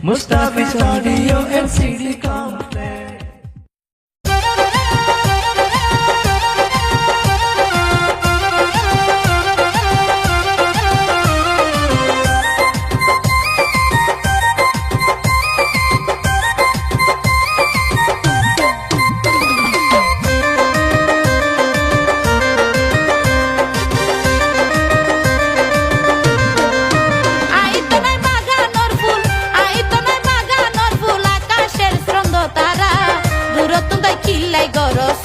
Mustafi's Audio and CD Complex.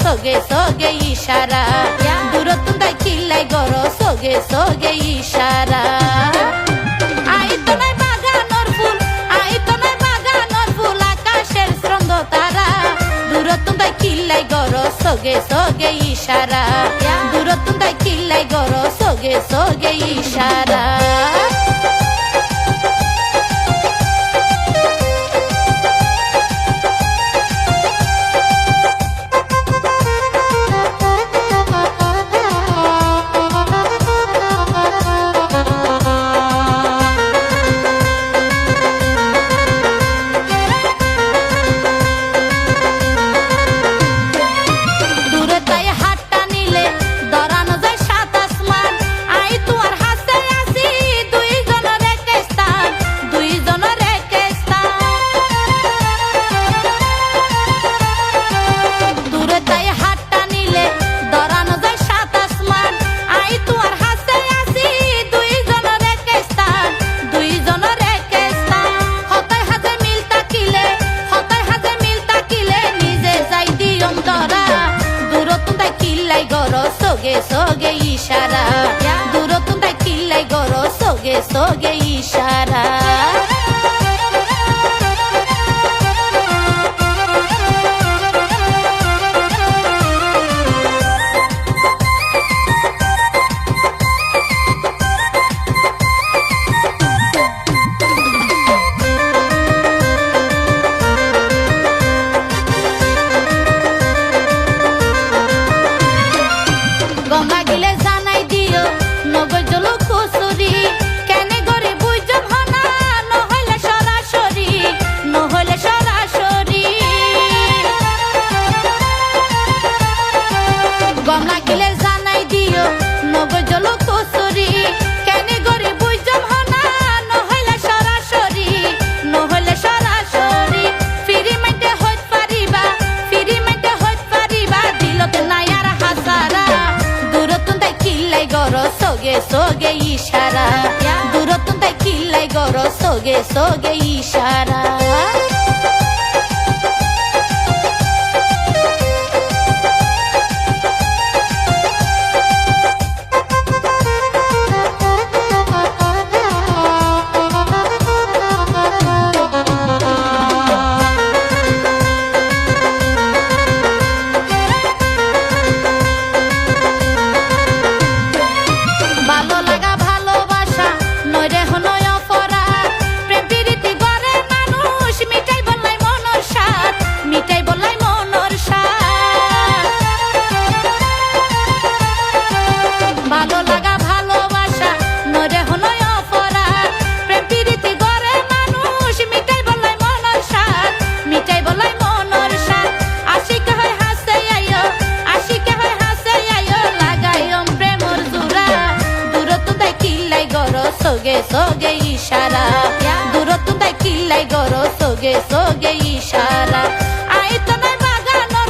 Soge soge ishara durotundai killai goro soge soge ishara ai to nai baganor phul akasher srondo tara durotundai killai goro soge soge ishara durotundai killai goro soge soge ishara soge soge ishara durotundai killai goro soge soge ishara Ganga গিলে জানাই দিও নগর জল কুসুরি কেনে গরে বুঝম হনা নহলে সরাসরি গঙ্গা গিলে জানাই দিও নগর জল কুসুরি কেনে গরে বুঝম হনা নহলে সরাসরি ফিরি মেটে হইত পারিবা দিলতে নাই আর Hasara goro soge soge ishara durotundai killai goro soge soge ishara soge soge ishara durotundai killai goro soge soge ishara ai to nai baganor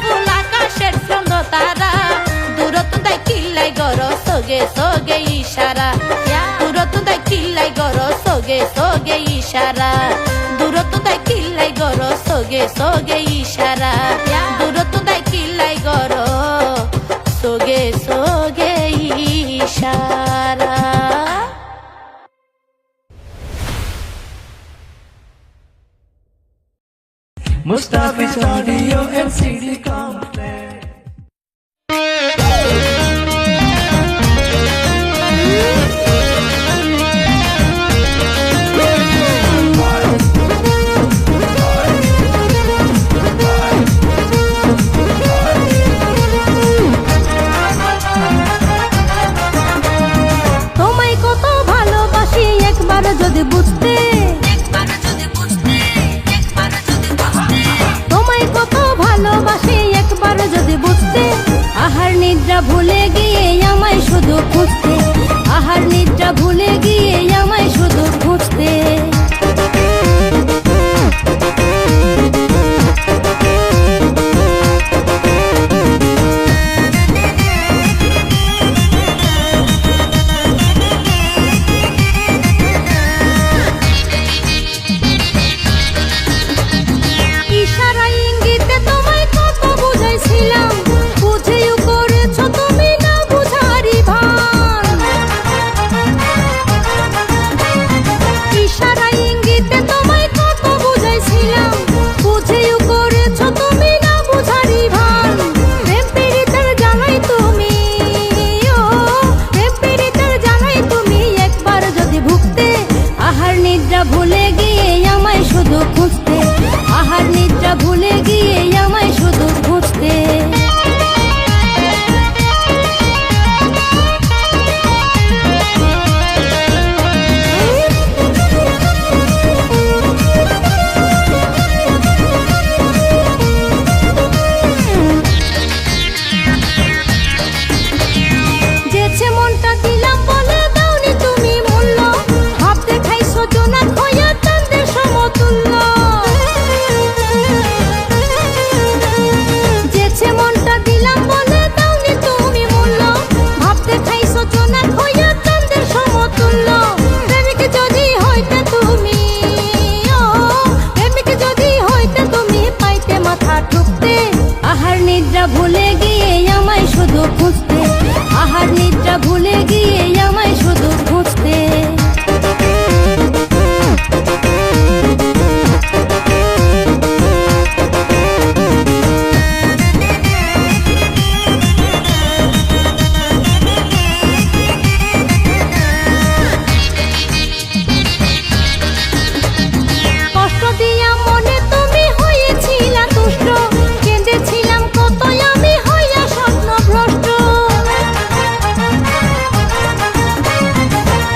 phul akasher srondo tara durotundai killai goro soge soge ishara durotundai killai goro soge soge ishara durotundai killai goro soge soge ishara durotundai killai goro soge soge ishara Mustafi's Audio and CD Complex. তোমায় কত ভালোবাসি একবার যদি বুঝতে নিদ্রা ভুলে গিয়ে আমায় শুধু খুঁজতে। ইশারা ইঙ্গিতে তোমায় কত বুঝাইছিলাম, বুঝেও করেছো তুমি না বুঝারি ভান। ইশারা ইঙ্গিতে তোমায় কত বুঝাইছিলাম, বুঝেও করেছো তুমি না বুঝারি ভান। প্রেম পীড়িতের জ্বালাই তুমি, ও প্রেম পীড়িতের জ্বালাই তুমি একবার যদি ভুগতে। আহার নিদ্রা ভুলে গিয়ে আমায় শুধু খুঁজতে, আহার নিদ্রা ভুলে গিয়ে আমায় শুধু খুঁজতে। যেছে মনটা দিলাম বলে দাওনি তুমি মূল্য, ভাব দেখাইছো জোনাক হইয়া চাঁদের সমতুল্য। যেছে মনটা দিলাম বলে দাওনি তুমি মূল্য, ভাব দেখাইছো জোনাক হইয়া চাঁদের সমতুল্য। প্রেমিক যদি হইতে তুমি, ও প্রেমিক যদি হইতে তুমি পাইতে মাথা ঠুকতে। আহার নিদ্রা ভুলে গিয়ে আমায় শুধু খুঁজতে, আহার নিদ্রা ভুলে গিয়ে আমায় শুধু খুঁজতে। কষ্ট দিয়া মনে তুমি হয়েছিলা তুষ্ট, কেঁদেছিলাম কত আমি হইয়া স্বপ্নভ্রষ্ট।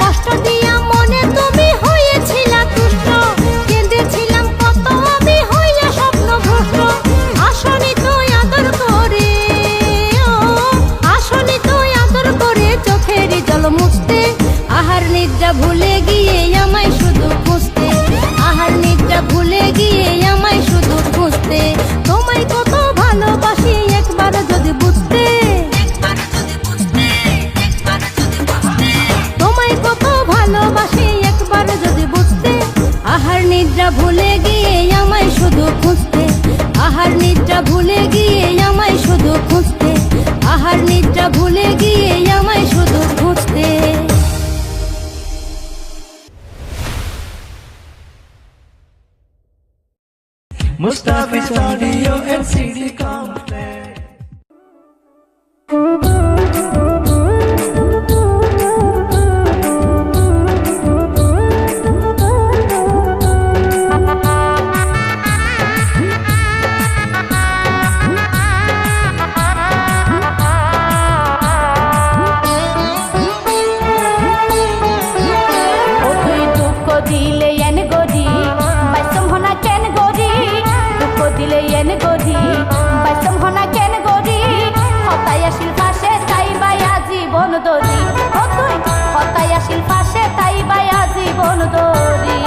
কষ্ট দিয়া মনে তুমি হয়েছিলা তুষ্ট, কেঁদেছিলাম কত আমি হইয়া স্বপ্নভ্রষ্ট। আসনি তো আদর করে, ও আসনি তো আদর করে চোখের জল মুছতে। আহার নিদ্রা ভুলে গিয়ে আমায় শুধু খুঁজতে, আহার নিদ্রা ভুলে গিয়ে আমায় শুধু খুঁজতে। তোমায় কত ভালোবাসি একবার যদি বুঝতে, তোমায় কত ভালোবাসি একবার যদি বুঝতে। আহার নিদ্রা ভুলে গিয়ে আমায় শুধু খুঁজতে, আহার নিদ্রা ভুলে গিয়ে আমায় শুধু খুঁজতে, আহার নিদ্রা ভুলে গিয়ে আমায় শুধু খুঁজতে। Mustafi's Audio and CD Complex. ও তুই দুঃখ দিলে এন গরি, বাইসম হনা কেন গরি। দুঃখ দিলে এন গরি, বাইসম হনা কেন গরি। হতাই আসিল পাশে তাই বায়া জীবন দরি, ও তুই হতাই আসিল পাশে তাই বায়া জীবন দরি।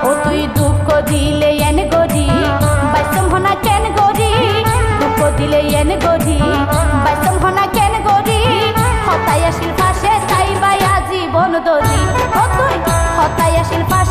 ও তুই দুঃখ দিলে এন গরি, বাইসম হনা কেন গরি। দুঃখ দিলে এন গরি, বাইসম হনা কেন গরি। হতাই আসিল পাশে তাই বায়া জীবন দরি, ও তুই হতাই আসিল পাশে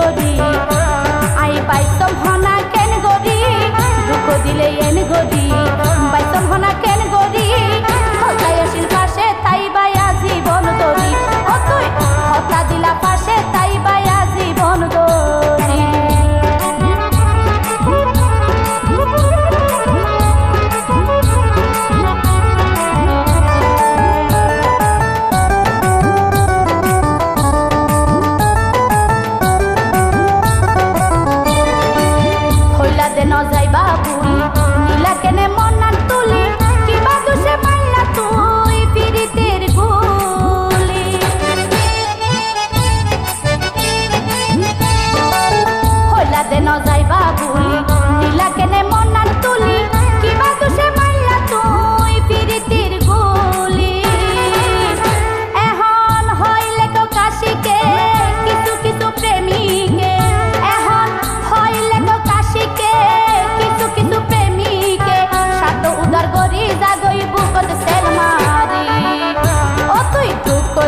গরি আই পাইছম হনা কেন গরি দুঃখ দিলে এন গরি পাইছম হনা কেন গরি হতাই আসিল পাশে তাই বায়া জীবন দরি ও তুই হতা দিলা পাশে তাই বায়া জীবন দরি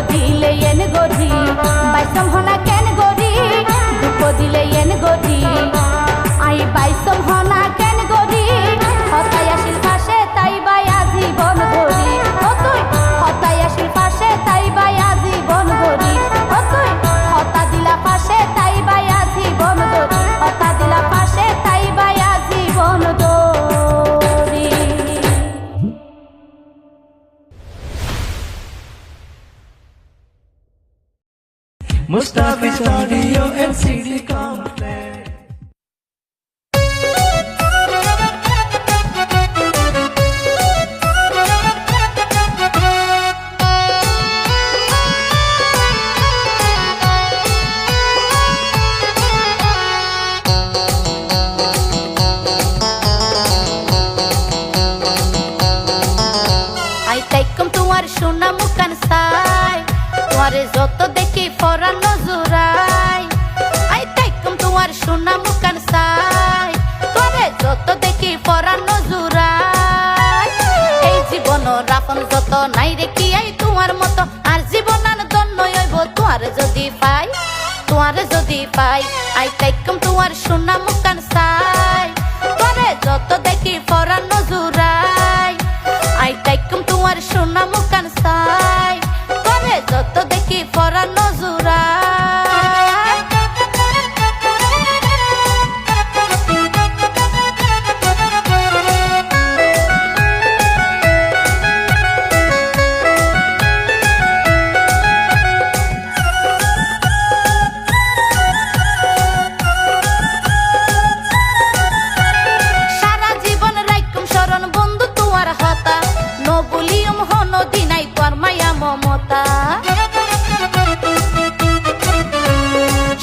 দিলে এন গরি বাইসম হনা কেন গরি দুঃখ দিলে এন গরি আই বাইসম হনা কেন গরি হতাই আসিল পাশে তাই বায়া জীবন ধরি ও তুই হতাই আসিল পাশে তাই বায়া জীবন ধরি ও তুই হতা দিলা পাশে তাই বায়া জীবন ধরি হতা দিলা পাশে তাই বায়া জীবন ধরি Mustafi's Audio and CD Complex. আই তাইকম তোমার সোনা মুকান সাই তোমারে যত দেখি ফরান নজরাই আই তাইকম তোমার সোনা মুকান সাই তোমারে যত দেখি ফরান নজরাই এই জীবন রাফন যত নাই রে কি আই তোমার মতো আর জীবন আন দন্ন হইব তোমারে যদি পাই আই তাইকম তোমার সোনা মুকান সাই তোমারে যত দেখি ফরান নজরাই আই তাইকম তোমার সোনা মুকান সাই তোমারে যত দেখি ফরান নজরাই সারা জীবন রাইকম শরণ বন্ধু তোমার হতা নো বলিয়ম হন দিনাই তোর মায়া মমতা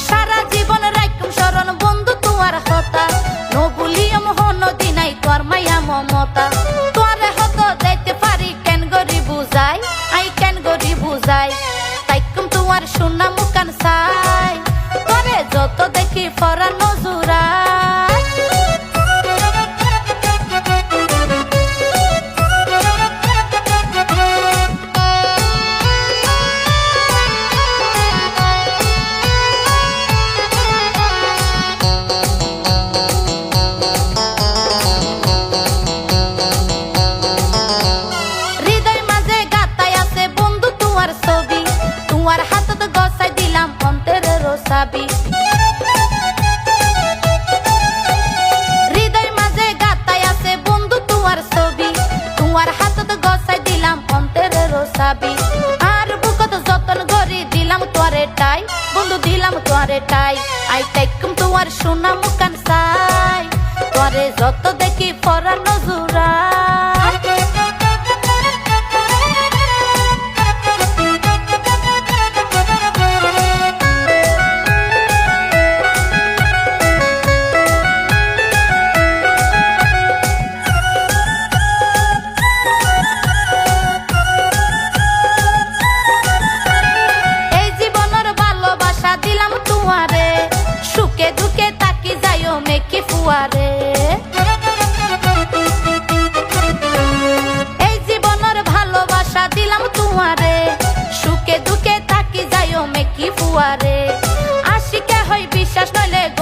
সারা জীবন রাইকম শরণ বন্ধু তোমার হতা নো বলিয়ম হন দিনাই তোর মায়া মমতা তোরে হত যাইতে পারি কেন গরি বুঝাই আই কেন গরি বুঝাই তাইকম তোমার সোনা মুকান সাই তোরে যত দেখি ফরান নজরাই হৃদয় মাঝে গাতাই আছে বন্ধু তোমার ছবি তোমার হাতত গছাই দিলাম অন্তরের চাবি হৃদয় মাঝে গাতাই আছে বন্ধু তোমার ছবি তোমার হাতত গছাই দিলাম অন্তরের চাবি আর বুকত যতন গরি দিলাম তোরে টাই বন্ধু দিলাম তোরে টাই আই তাইকম তোমার সোনা মুকান সাই তোরে যত দেখি ফরান নজরাই এই জীবনের ভালোবাসা দিলাম তোমারে সুখে দুঃখে তাকি যাইও মেকি ফুয়ারে এই জীবনের ভালোবাসা দিলাম তোমারে সুখে দুঃখে তাকি যাইও মেকি ফুয়ারে আশিকে হই বিশ্বাস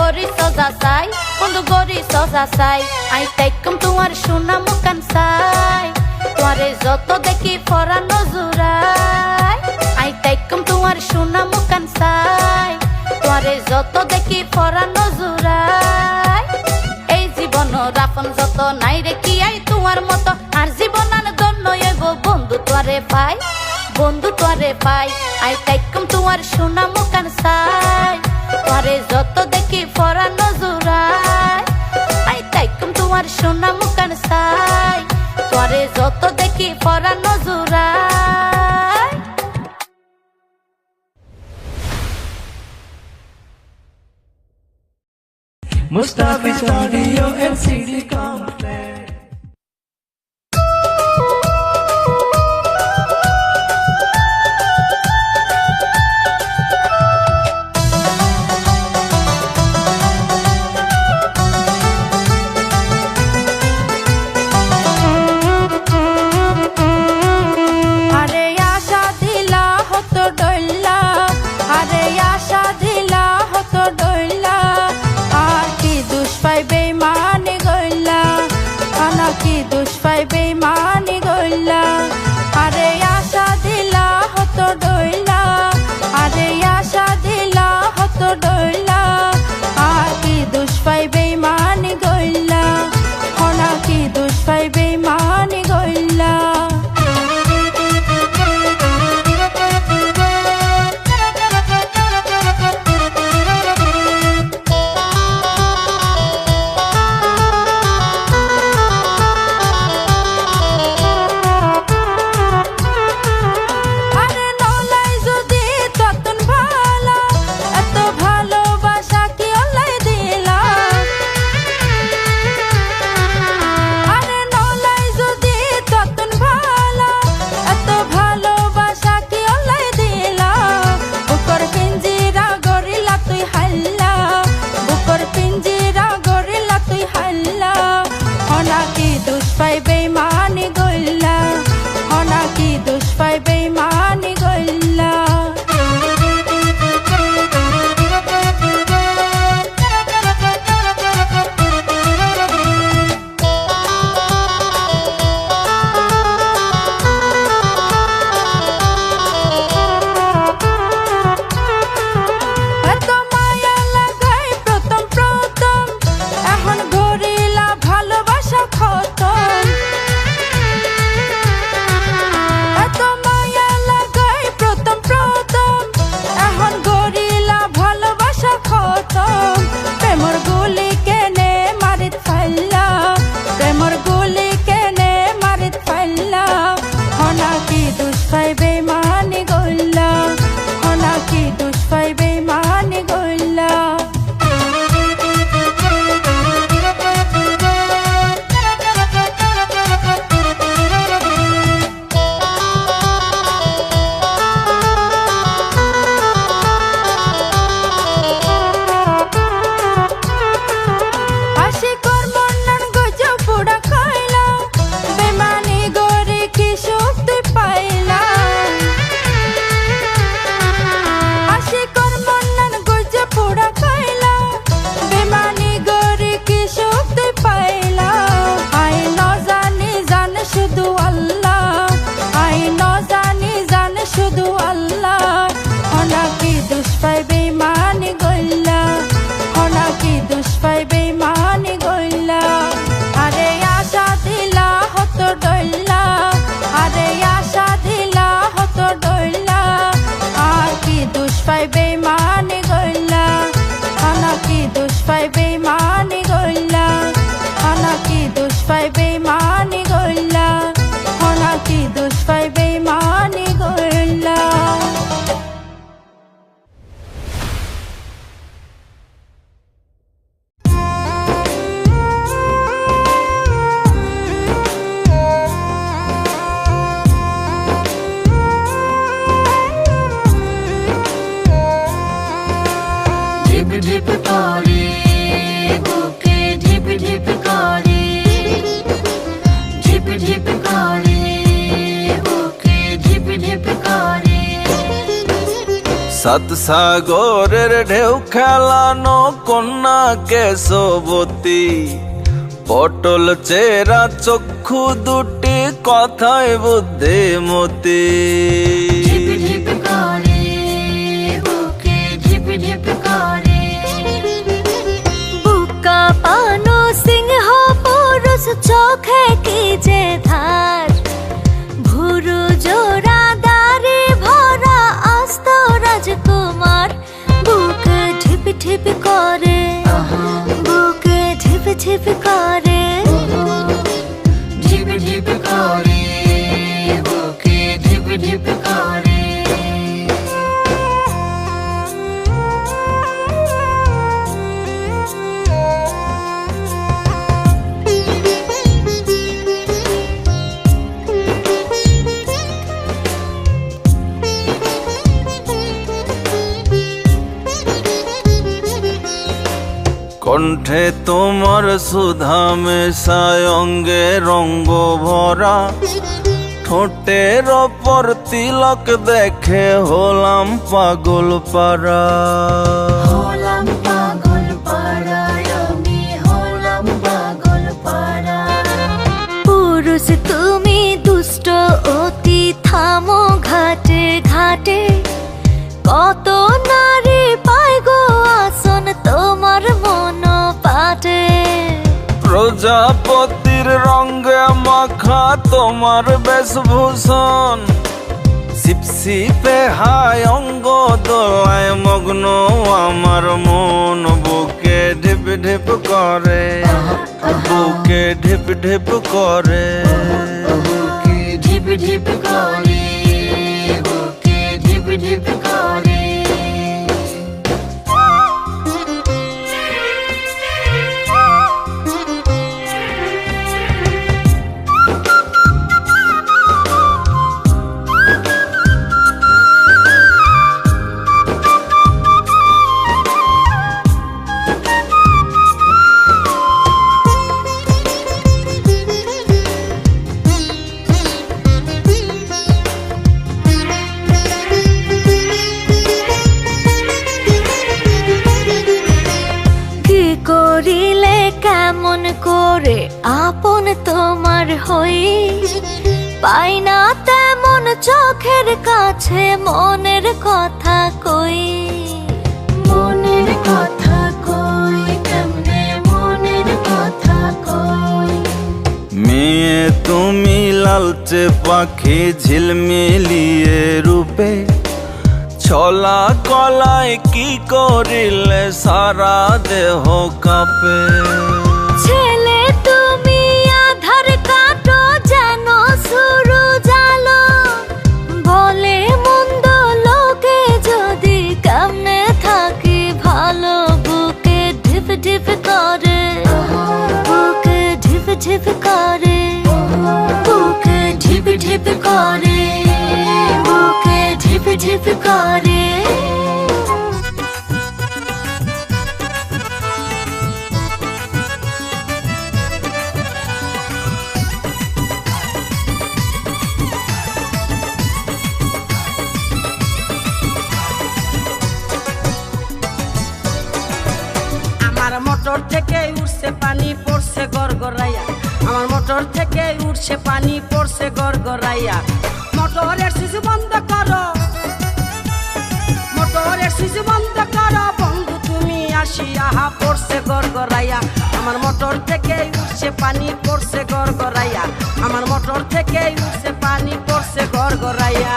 গরি সজা চাই বন্ধু গরি সজা চাই আই তাইকুম তোমার সোনা মুকান চাই তোমারে যত দেখি পরানো জুড়াই আই তাইকুম তোমার সোনা মুকান চাই তোমারে যত দেখি পরানো জুড়াই এই জীবন রাফন যত নাই রে কি আই তোমার মতো আর জীবন আর দন্য এব বন্ধু তোরে পাই বন্ধু তোরে পাই আই তাইকুম তোমার সোনা মুকান চাই তোরে যত দেখি পরানো জুড়াই আই তাইকুম তোমার সোনা মুকান চাই তোরে যত দেখি পরানো জুড়াই Mustafi's Audio and CD Complex. আরে আশা দিলা হতো ডইলা আরে আশা দিলা হতো ডইলা আর কি দুষ পাইবে মানে গইলা আনা কি দুষ পাইবে মানে গইলা আরে আশা দিলা হতো ডইলা আরে আশা দিলা হতো ডইলা আর কি দুষ পাইবে মানে গইলা আনা কি দুষ পাইবে মানে গইলা আরে নলাই যদি ততন ভালো এত ভালোবাসা কি অলাই দিলা আরে নলাই যদি ততন ভালো এত ভালোবাসা কি অলাই দিলা বুকর পিঞ্জিরা গরিলা তুই হাল্লা বুকর পিঞ্জিরা গরিলা তুই হাল্লা হনা কি দুষ পাইবে মানে গইলা হনা কি দুষ পাইবে মানে গইলা এত মায়া লাগাই প্রথম প্রথম এখন গরিলা ভালোবাসা খতম এত মায়া লাগাই প্রথম প্রথম এখন গরিলা ভালোবাসা খতম প্রেমর গুলি কেনে মারিত ফাইল্লা প্রেমর গুলি কেনে মারিত ফাইল্লা হনা কি দুষ পাইবে মানে গইলা হনা কি দুষ পাইবে মানে গইলা আশিকর মন্নন গজ পুড়া খাইলা বেমানি গরি কি শক্তি পাইলা আশিকর মন্নন গজ পুড়া খাইলা বেমানি গরি কি শক্তি পাইলা আই ন জানি জানে শুধু আল্লাহ আই ন জানি জানে শুধু আল্লাহ হনা কি দুষ পাইবে মানে গইলা হনা কি দুষ পাইবে মানে গইলা আরে আশা দিলা হতো ডইলা আরে আশা দিলা হতো ডইলা আর কি দুষ পাইবে মানে গইলা হনা কি দুষ পাইবে মানে গইলা হনা কি দুষ পাইবে মানে গইলা হনা কি দুষ পাইবে মানে গইলা ঢিপ ঢিপ করে বুকে ঢিপ ঢিপ করে ঢিপ ঢিপ করে বুকে ঢিপ ঢিপ করে সাত সাগরের ঢেউ খেলানো কন্যা কেশবতী, পটল চেরা চক্ষু দুটি কথায় বুদ্ধিমতী। ঢিপ ঢিপ করে বুকে ঢিপ ঢিপ করে, বুকা পানো সিংহ পুরুষ চোখে কি যে ধার, ভুরু জোড়া দাড়ি ভরা আস্ত রাজকুমার, বুক ঢিপ ঢিপ করে, বুক ঢিপ ঢিপ করে। ঢিপ ঢিপ করে বুকে ঢিপ ঢিপ করে। কণ্ঠে তোমার সুধা মেশায় অঙ্গে রঙ্গ ভরা, ঠোঁটের ওপর তিলক দেখে হলাম পাগল পারা। হলাম পাগল পাড়া, আমি হলাম পাগল পাড়া। পুরুষ তুমি দুষ্ট অতি, থামো ঘাটে ঘাটে, কত নারী পায় গো আসন তোমার মন পাটে। প্রজাপতির রঙে মাখা তোমার বেশভূষণ, শিপশিপে হায় অঙ্গ দোলায় মগ্ন আমার মন, বুকে ঢিপ ঢিপ করে, বুকে ঢিপ ঢিপ করে। বুকে ঢিপ ঢিপ করে বুকে ঢিপ ঢিপ করে। করিলে কেমন করে আপন তোমার হই, পাই না তেমন চোখের কাছে মনের কথা কই। মনের কথা কই কেমনে মনের কথা কই। মেয়ে তুমি লালচে পাখি ঝিলমিলিয়ে রূপে, ছলা কলায় কি করিলে সারা দেহ কাঁপে। ছেলে তুমি আধার কাটো যেন শুরু জালো, বলে মন্দ লোকে যদি কেমনে থাকি ভালো, বুকে ঢিপ ঢিপ করে, বুকে ঢিপ ঢিপ করে, বুকে ঢিপ ঢিপ করে, বুকে ঢিপ ঢিপ করে। আমার মোটর থেকে উঠছে পানি পড়ছে গড়গড়াইয়া, আমার মোটর থেকে উঠছে পানি পড়ছে গড়গড়াইয়া। মোটরের সুইচ বন্ধ করো, মোটরের সুইচ বন্ধ করো বন্ধু তুমি আসিয়া, পড়ছে গড়গড়াইয়া। আমার মোটর থেকে উঠছে পানি পড়ছে গড়গড়াইয়া, আমার মোটর থেকে উঠছে পানি পড়ছে গড়গড়াইয়া।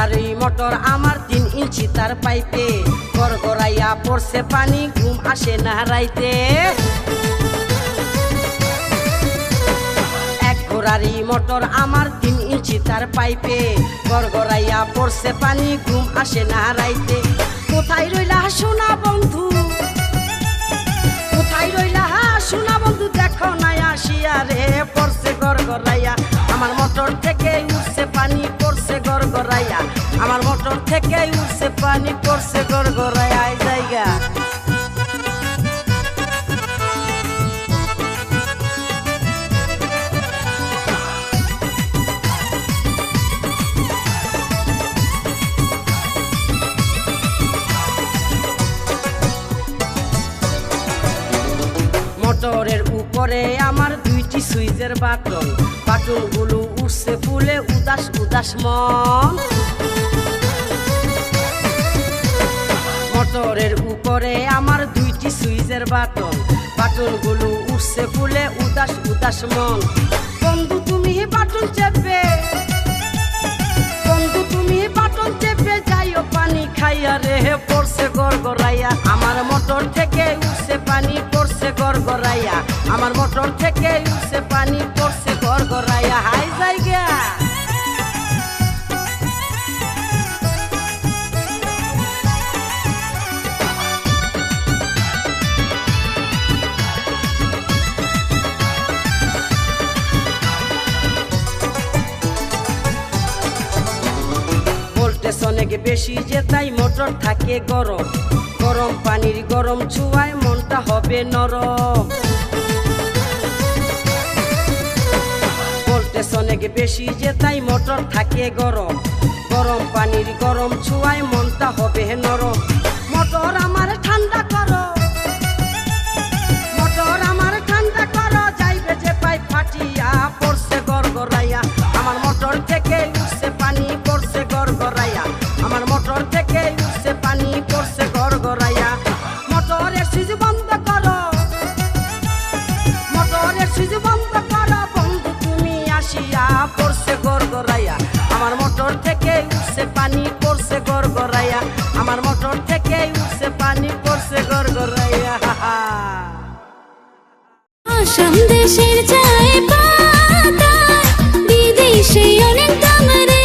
আর এই মোটর আমার 3 ইঞ্চি তার পাইপে, গড়গড়াইয়া পড়ছে পানি ঘুম আসে না রাইতে। এক ঘোড়ারি মোটর আমার 3 ইঞ্চি তার পাইপে, গড়গড়াইয়া পড়ছে পানি ঘুম আসে না রাইতে। কোথায় রইলা সোনা বন্ধু, কোথায় রইলা শোনা বন্ধু দেখো না আসিয়া রে পড়ছে গড়গড়াইয়া আমার মোটর থেকে উঠছে পানি পড়ছে গড়গড়াইয়া আমার মোটর থেকে উঠছে পানি পড়ছে গড়গড়াইয়া এই জায়গা মোটরের উপরে আমার দুইটি সুইচের বাটন বাটনগুলো উঠছে ফুলে উদাস উদাস মন মোটরের উপরে আমার দুইটি সুইচের বাটন বাটনগুলো উঠছে ফুলে উদাস উদাস মন বন্ধু তুমি বাটন চেপে বন্ধু তুমি বাটন চেপে যাইও পানি খাইয়া রে পড়ছে গড়গড়াইয়া আমার মোটর থেকে উঠছে পানি পড়ছে গড়গড়াইয়া আমার মোটর থেকে উঠছে পানি পড়ছে গড়গড়াইয়া হাই জায়গা ভোল্টেজ অনেক বেশি যে তাই মোটর থাকে গরম গরম পানির গরম ছুঁয়ায় মনটা হবে নরম ভোল্টেজ অনেক বেশি যে তাই মোটর থাকে গরম গরম পানির গরম ছুঁয়ায় মনটা হবে নরম মোটর আমার ঠান্ডা করো মোটর আমার ঠান্ডা করো যাইবে যে পাই ফাটিয়া পড়ছে গড়গড়াইয়া আমার মোটর থেকে উঠছে পানি পড়ছে গড়গড়াইয়া আমার মোটর থেকে উঠছে পানি পড়ছে গড়গড়াইয়া মোটরের সুইচ বন্ধ করো মোটরের সুইচ বন্ধ করো বন্ধু তুমি আসিয়া পড়ছে গড়গড়াইয়া আমার মোটর থেকে উঠছে পানি পড়ছে গড়গড়াইয়া আমার মোটর থেকে উঠছে পানি পড়ছে গড়গড়াইয়া আসাম দেশের চায় পাতা বিদেশে অনেক দাম রে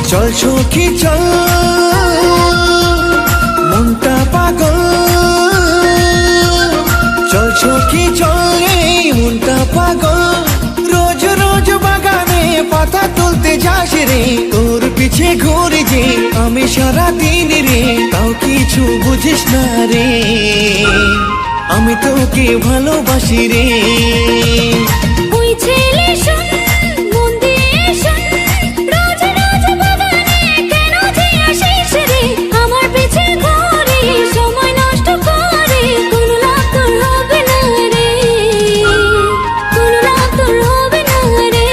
চল সখী চল মনটা পাগল চল সখী চল এই মনটা পাগল রোজ রোজ বাগানে পাতা তুলতে যাস রে তোর পিছে ঘুরে যে আমি সারা দিন রে তাও কিছু বুঝিস না রে আমি তোকে ভালোবাসি রে ওই ছেলে শোন মন দিয়ে শোন রোজ রোজ বাগানে কেন যে আসিস রে আমার পিছে ঘুরে সময় নষ্ট করে কোনো লাভ তোর হবে না রে কোনো লাভ তোর হবে না রে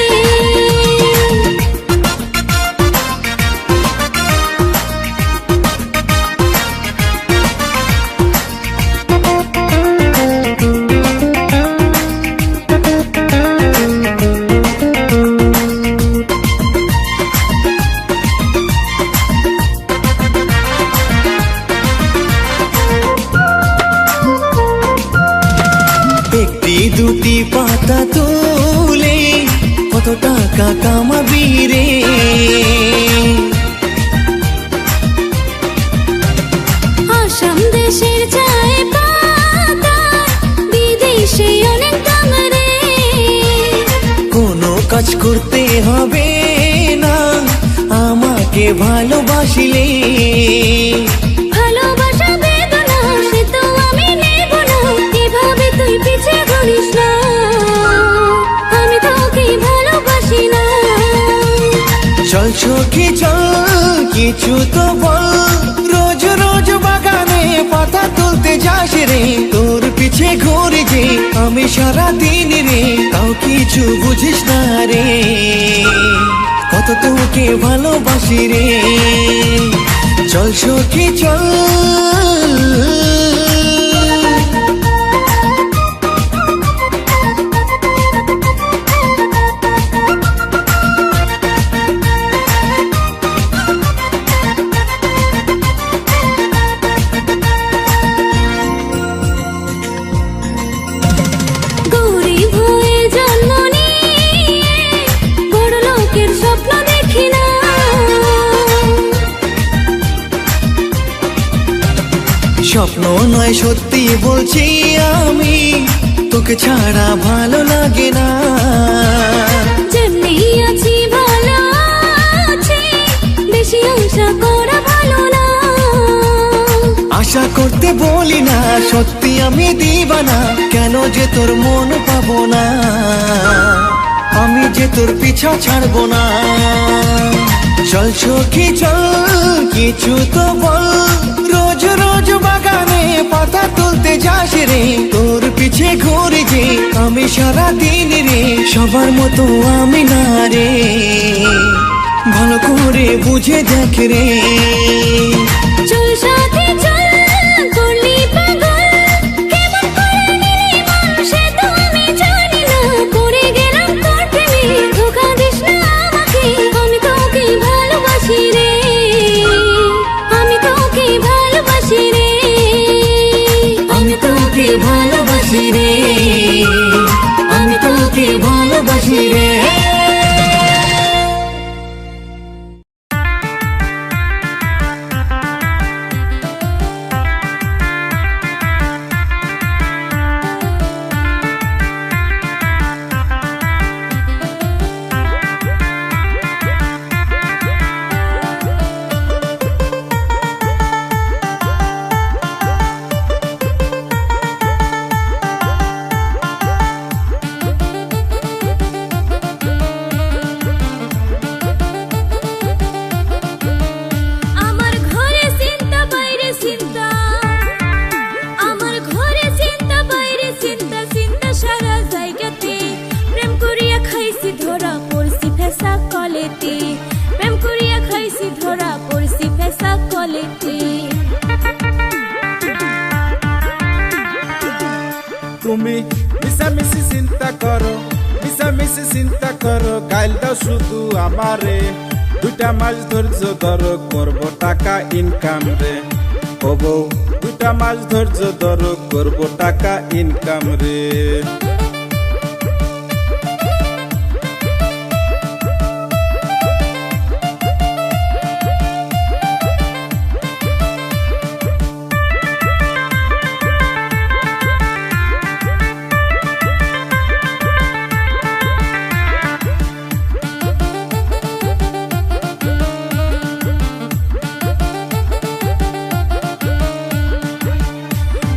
একটি দুটি পাতা তুলে কত টাকা কামাবি রে আসাম দেশের চায় পাতা বিদেশে অনেক দাম রে কোনো কাজ করতে হবে না আমাকে ভালোবাসিলে ভালোবাসা বেদনা সে তো আমি নেব না এভাবে তুই পিছে ঘুরিস না আমি তোকে ভালোবাসি না চল সখী চল কিছু তো বল রোজ রোজ বাগানে পাতা তুলতে যাস রে তোর পিছে ঘুরে যে আমি সারা দিন রে তাও কিছু বুঝিস না রে কত তোকে ভালোবাসি রে চল সখী চল স্বপ্ন নয় সত্যি বলছি আমি, তোকে ছাড়া ভালো লাগে না। যেমনি আছি ভালো আছি, বেশি আশা করা ভালো না। আশা করতে বলি না, সত্যি আমি দিবানা, কেন যে তোর মন পাবো না, আমি যে তোর পিছা ছাড়বো না। চল সখী চল, কিছু তো বল, রোজ রোজ বাগানে পাতা তুলতে যাস রে, তোর পিছে ঘুরে যে আমি সারা দিন রে, সবার মতো আমি না রে, ভালো করে বুঝে দেখ রে। চল সাথে চল, করলি পাগল, কেমন করে নিলি মন সে তো আমি জানি না। পড়ে গেলাম তোর প্রেমে, ধোঁকা দিস না আমাকে, আমি তোকে ভালোবাসি রে, আমি তোকে ভালোবাসি রে, আমি তোকে ভালোবাসি রে, আমি তোকে ভালোবাসি রে। আমার ঘরে চিন্তা বাইরে চিন্তা, আমার ঘরে চিন্তা বাইরে চিন্তা, চিন্তা সারা জায়গাতে, প্রেম করিয়া খাইছি ধরা পড়ছি ফেসা কলেতে, প্রেম করিয়া খাইছি ধরা পড়ছি ফেসা কলেতে। তুমি মিশামিশি চিন্তা করো, মিশামিশি চিন্তা করো, গাইল দাও শুধু আমারে, 2টা মাস ধৈর্য ধরো, করবো টাকা ইনকাম রে। ও বউ 2টা মাস ধৈর্য ধরো, করবো টাকা ইনকাম রে।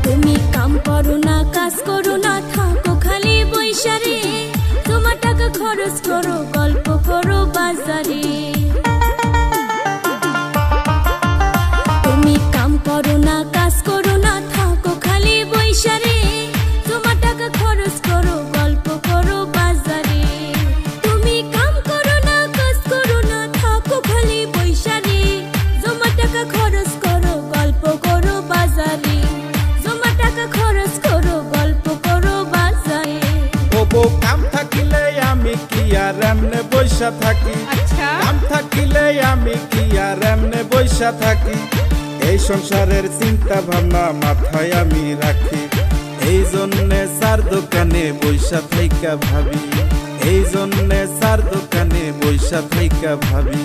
তুমি কাম করো না, কাজ করো না, থাকো খালি বৈশারে, তোমার টাকা খরচ করো, গল্প করো বাজারে। তুমি কাম করো না, কাজ করো না, থাকো খালি বৈশারে, তোমার টাকা খরচ করো, গল্প করো বাজারে। তুমি কাম করো না, কাজ করো না, থাকো খালি বৈশারে, তোমার টাকা খরচ করো, গল্প করো বাজারে, তোমার টাকা খরচ করো, গল্প করো বাজারে। ও বউ কাম থাকিলে আমি কি আর এমনে বৈশা থাকি, কাম থাকিলে আমি কি আর এমনে বৈশা থাকি, এই সংসারের চিন্তা ভাবনা মাথায় আমি রাখি, এই জন্যে চার দোকানে বৈশা থাইকা ভাবি, এই জন্যে চার দোকানে বৈশা থাইকা ভাবি।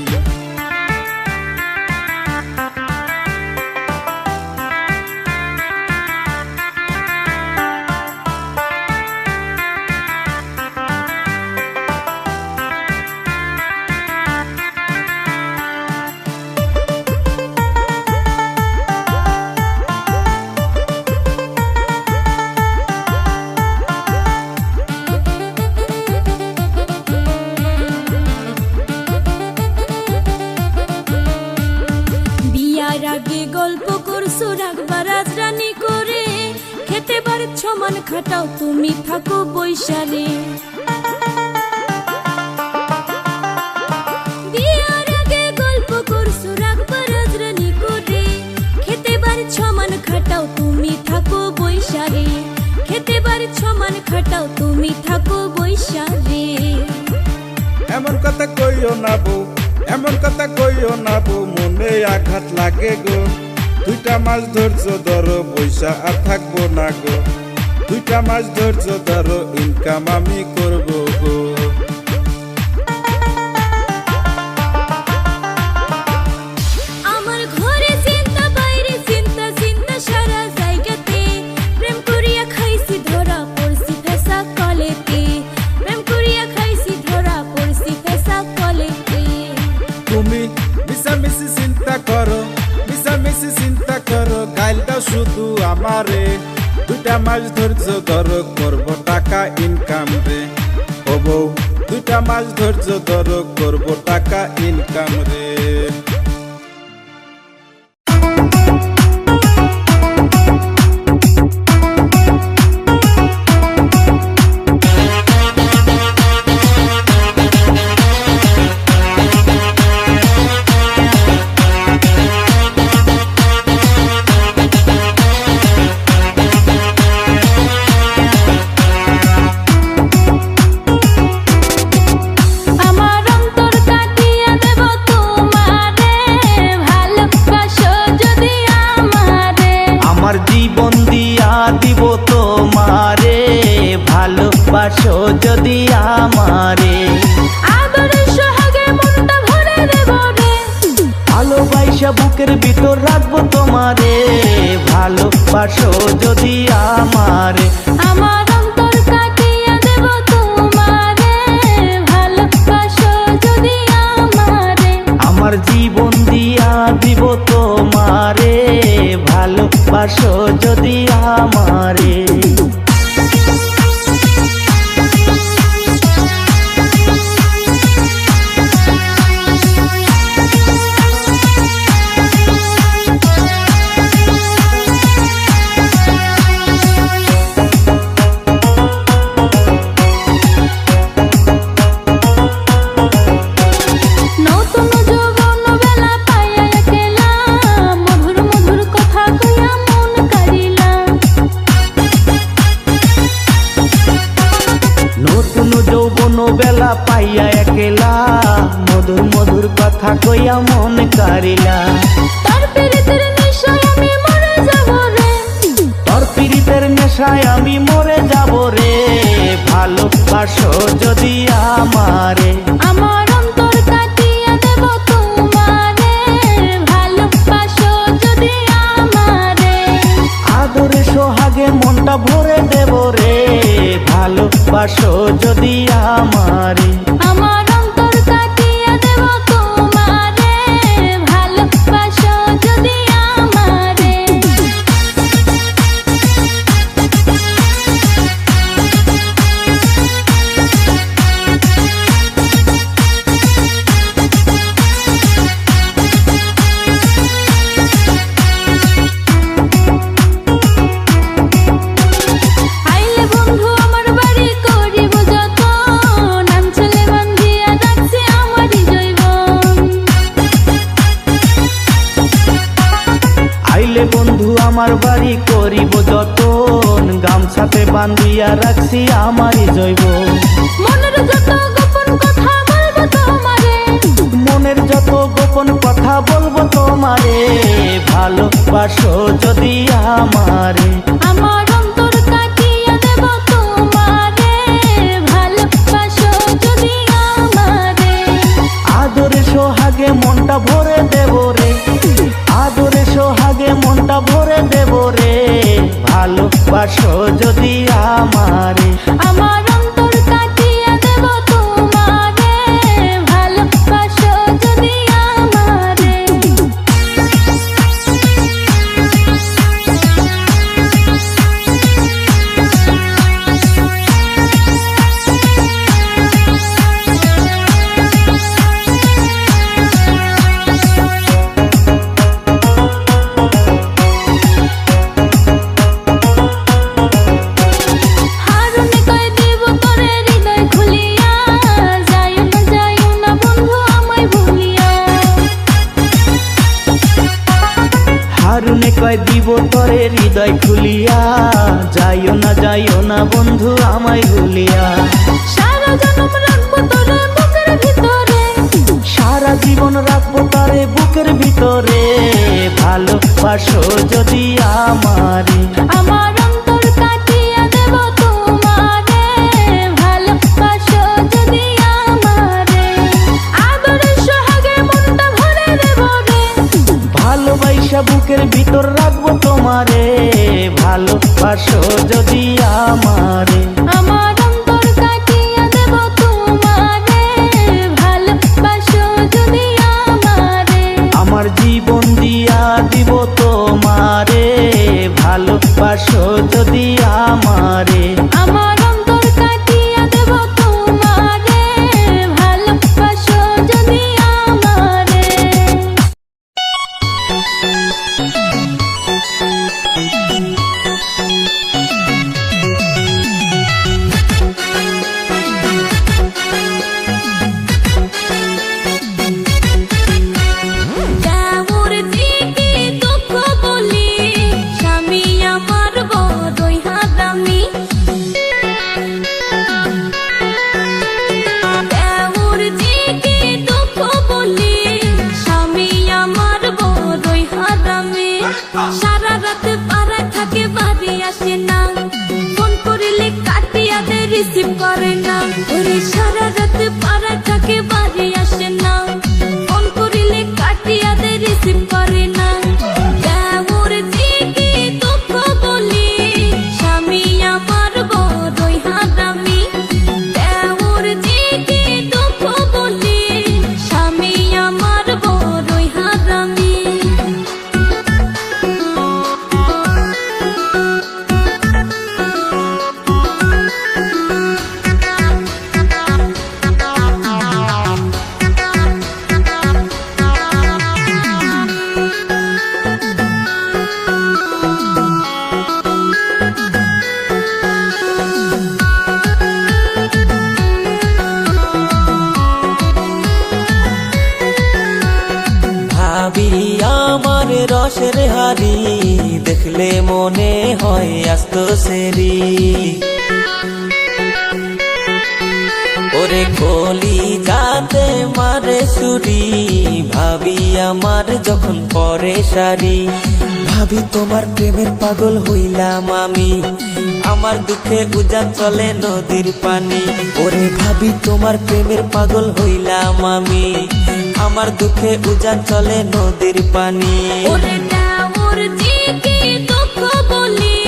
বিয়ার আগে গল্প করছো রাখবা রাজরানি করে, খেতে বার সমান খাটাও, তুমি থাকো বৈশারে। বিয়ার আগে গল্প করছো রাখবা রাজরানি করে, খেতে বার সমান খাটাও, তুমি থাকো বৈশারে, খেতে বার সমান খাটাও, তুমি থাকো বৈশারে। এমন কথা কইও না বউ, এমন কথা কইও না বউ, মনে আঘাত লাগে গো, 2টা মাস ধৈর্য ধরো, বৈশা আর থাকবো না গো, 2টা মাস ধৈর্য ধরো, ইনকাম আমি করবো গো। আমার ঘরে চিন্তা বাইরে চিন্তা, চিন্তা সারা করো গাইল দাও শুধু আমারে, 2টা মাস ধৈর্য ধরো করব টাকা ইনকাম রে। ও বউ 2টা মাস ধৈর্য ধরো করব টাকা ইনকাম রে। ভালোবাসো যদি আমারে, আদরে সোহাগে মনটা ভরে দেব রে, ভালোবাসা বুকের ভিতর রাখবো তোমারে, ভালোবাসো যদি আমারে, আমার অন্তর কাটিয়ে দেব তোমারে, ভালোবাসো যদি আমারে, আমার জীবন দিয়া দিব তোমারে, ভালোবাসো যদি আমারে। বেলা পাইয়া একলা মধুর মধুর কথা কইয়া মন কারিলা, তোর পীড়িতের নেশায় আমি মরে যাব রে, তোর পীড়িতের নেশায় আমি মরে যাব রে, ভালোবাসো যদি আমারে, আমার অন্তর কাটিয়ে দেব তোমারে, ভালোবাসো যদি আমারে, আদরে সোহাগে মনটা ভরে দেব রে, ভালোবাসো যদি আমারে, আমার অন্তর কাটিয়ে দেব তোমারে, ভালোবাসো যদি আমারে। আইলে বন্ধু আমার বাড়ি করিব যতন, আঞ্চলে বান্ধিয়া রাখছি আমারই জৈবন, আইলে বন্ধু আমার বাড়ি করিব যতন, গামছাতে বান্ধিয়া রাখছি আমারই জৈব, মনের যত গোপন কথা বলবো তোমারে, মনের যত গোপন কথা বলবো তোমারে, ভালোবাসো যদি আমারে, আমার অন্তর কাটিয়ে দেব তোমারে, ভালোবাসো যদি আমারে, আদরে সোহাগে মনটা ভরে দেব রে, আদরে সোহাগে মনটা ভরে দেব রে, ভালোবাসো যদি আমারে, আমার অন্তর কাটিয়ে দেব তোমারে, ভালোবাসো যদি আমারে। হারুনে কই দিব তোরে হৃদয় খুলিয়া, যাইও না বন্ধু আমায় ভুলিয়া, হারুনে কয় দিব তোরে হৃদয় খুলিয়া, যাইও না বন্ধু আমায় ভুলিয়া, সারা জনম রাখবো তোরে বুকের ভিতরে, সারা জীবন রাখবো তারে বুকের ভিতরে, ভালোবাসো যদি আমারে, আমার অন্তর কাটিয়ে দেব তোমারে, ভালোবাসো যদি আমারে, আদরে সোহাগে মনটা ভরে দেব রে, ভালোবাসা বুকের ভিতর রাখবো তোমারে, ভালোবাসো যদি আমারে, আমার অন্তর কাটিয়ে দেব তোমারে, ভালোবাসো যদি আমারে, আমার জীবন দিয়া দিব তোমারে। আমারে, ভালোবাসো যদি আমারে। আমার অন্তর কাটিয়া দেব তোমারে, ভালোবাসো যদি আমারে। দেওর দিকে দুঃখ বলি, স্বামী আমার বড়ই হারামি। দেওর দিকে দুঃখ বলি, স্বামী আমার বড়ই হারামি। সারা রাত পাড়ায় থাকে, বাড়ি আসে না, ফোন করিলে কাটিয়া দে, রিসিভ করে না। ওরে সারা রাত পাড়ায় থাকে, বাড়ি আসে না, ফোন করিলে কাটিয়া দে, রিসিভ করে না। দেওর দিকে দুঃখ বলি, স্বামী আমার বড়ই হারামি। দেওর দিকে দুঃখ বলি, স্বামী আমার বড়ই হারামি। ভাবি আমার রসের হাড়ি, দেখলে মনে হয় আস্ত সেরি। ওরে কলি যাতে মারে ছুরি, ভাবি আমার যখন পরে শাড়ি। ভাবি তোমার প্রেমের পাগল হইলাম আমি, আমার দুঃখে উজান চলে নদীর পানি। ওরে ভাবি তোমার প্রেমের পাগল হইলাম আমি, আমার দুঃখে উজান চলে নদীর পানি। ওরে দেওর দিকে দুঃখ বলি,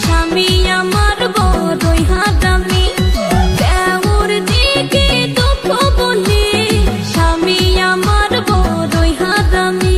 স্বামী আমার বড়ই হারামি। দেওর দিকে দুঃখ বলি, স্বামী আমার বড়ই হারামি।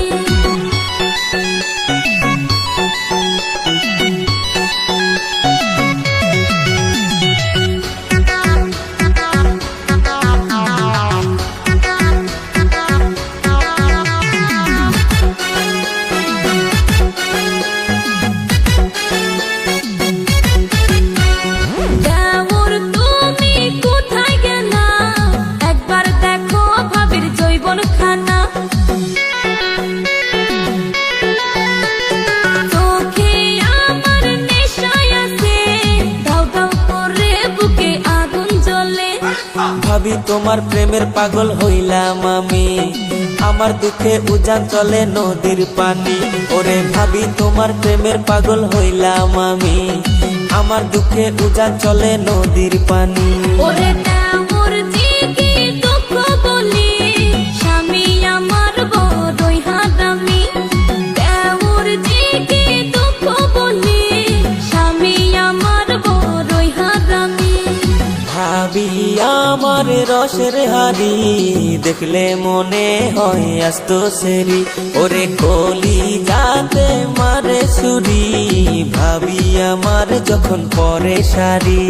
দেওর তুমি কোথায় গেলা, একবার দেখো ভাবির জৈবন খানা। চোখে আমার নেশায় আছে, দাও দাও করে বুকে আগুন জ্বলে। ভাবি তোমার প্রেমের পাগল হইলাম আমি, আমার দুঃখে উজান চলে নদীর পানি। ওরে ভাবি তোমার প্রেমের পাগল হইলাম আমি, আমার দুঃখে উজান চলে নদীর পানি। ওরে দেওর দিকে দুঃখ বলি, স্বামী আমার বড়ই হারামি। দেওর দিকে দুঃখ বলি, স্বামী আমার বড়ই হারামি। ভাবি আমার রসের হাড়ি, দেখলে মনে হয় আস্ত সেরি। ওরে কলি যাতে মারে ছুরি, ভাবি আমার যখন পরে শাড়ি।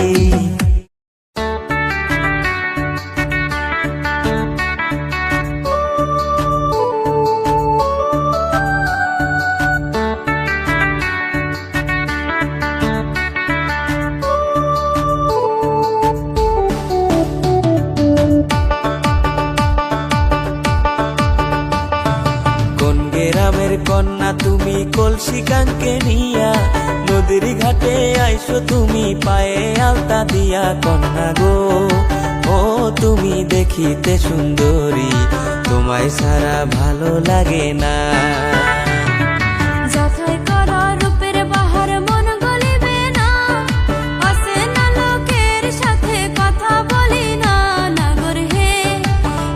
কোন গ্রামের কন্যা তুমি, কলসি কাঙ্কে নিয়া, নদীর ঘাটে আইসো তুমি, পায়ে আলতা দিয়া। কন্যা গো ও তুমি দেখিতে সুন্দরী, তোমায় সারা ভালো লাগে না। যথাই করা রূপের বাহার মন গলিবে না, আসে না লোকের সাথে কথা বলি না। নাগর হে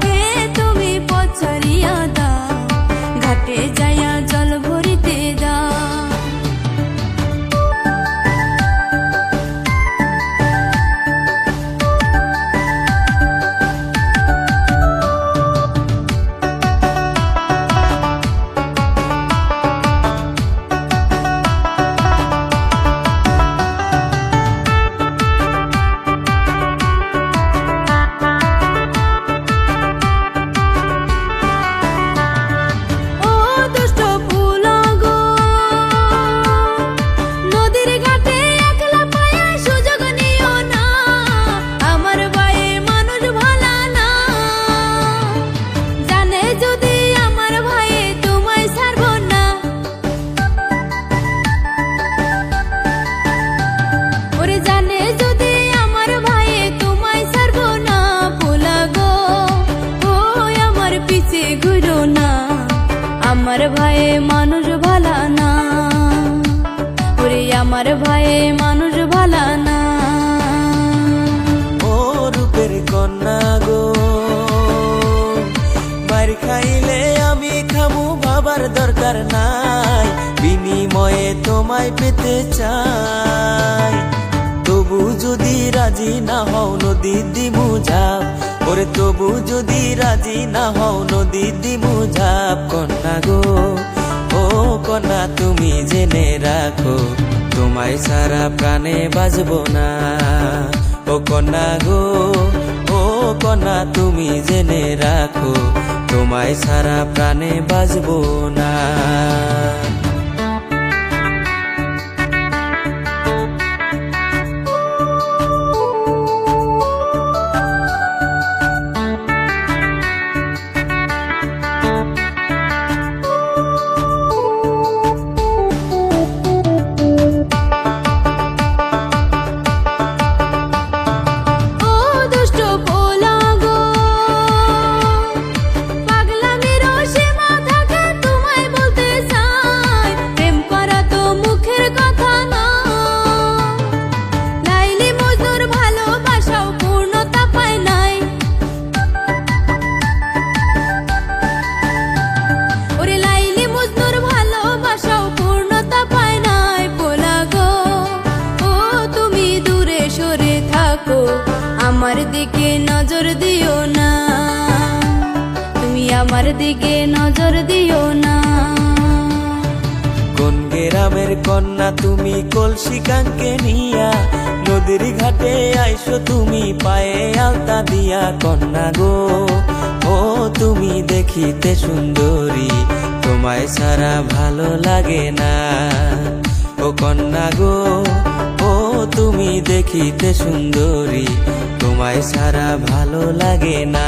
হে তুমি পছরিয়া দাও, ঘাটে যাইয়া জল ভরিতে দাও। আমার ভাইয়ে মানুষ ভালা না, ওরে আমার ভাইয়ে মানুষ ভালা না। ও রূপের কন্যা গো, মার খাইলে আমি খামু বাবার দরকার নাই, বিনিময়ে তোমায় পেতে চাই। তবু যদি রাজি না হও নদী দিমু ঝাপ, ওরে তবু যদি রাজি না হও নদী দিমু ঝাপ। কন্যা গো, ও কন্যা তুমি জেনে রাখো, তোমায় সারা প্রাণে বাজবো না। ও কন্যা গো, ও কন্যা তুমি জেনে রাখো, তোমায় সারা প্রাণে বাজবো না। আমার দিকে নজর দিও না, তুমি আমার দিকে নজর দিও না। কোন গ্রামের কন্যা তুমি কলসি কাঙ্কে নিয়া, নদীর ঘাটে আইসো তুমি পায়ে আলতা দিয়া। কন্যা গো, ও তুমি দেখিতে সুন্দরী, তোমায় সারা ভালো লাগে না। ও কন্যা গো, ও তুমি দেখিতে সুন্দরী, তোমায় সারা ভালো লাগে না।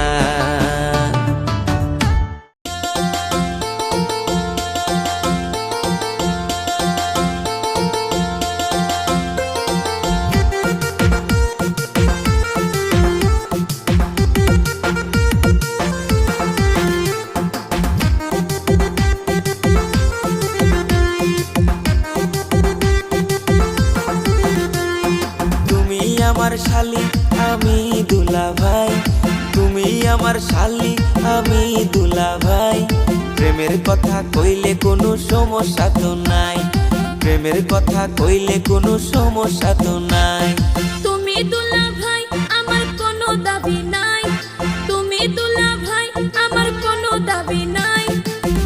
আমার শালি আমি দুলা ভাই, তুমি আমার শালি আমি দুলা ভাই। প্রেমের কথা কইলে কোনো সমস্যা তো নাই, প্রেমের কথা কইলে কোনো সমস্যা তো নাই। তুমি দুলা ভাই আমার কোনো দাবি নাই, তুমি দুলা ভাই আমার কোনো দাবি নাই।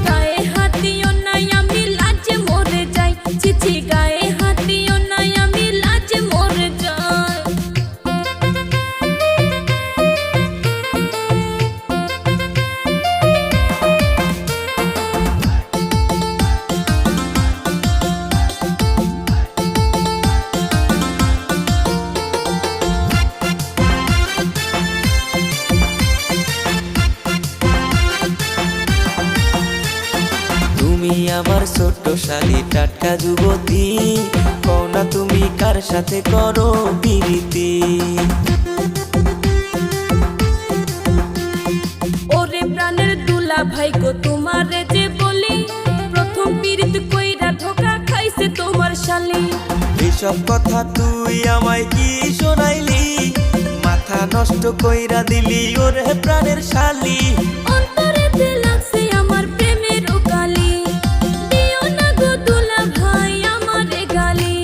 গায়ে হাতিও নাই আমি লাজে মরে যাই, চিচি গায়ে হাতিও নাই আমি লাজে মরে যাই। তুমি আমার ছোট্ট শালি টাটকা যুবতী, কওনা তুমি কার সাথে করো বিরতি। ওরে প্রাণের দুলা ভাই গো তোমারে যে বলি, প্রথম পীড়িত কইরা ধোকা খাইছে তোমার শালি। এসব কথা তুই আমায় কি শোনাইলি, মাথা নষ্ট কইরা দিলি ওরে প্রাণের শালি। অন্তরেতে লাগছে আমার প্রেমের কালি, দিও না গো দুলা ভাই আমারে গালি।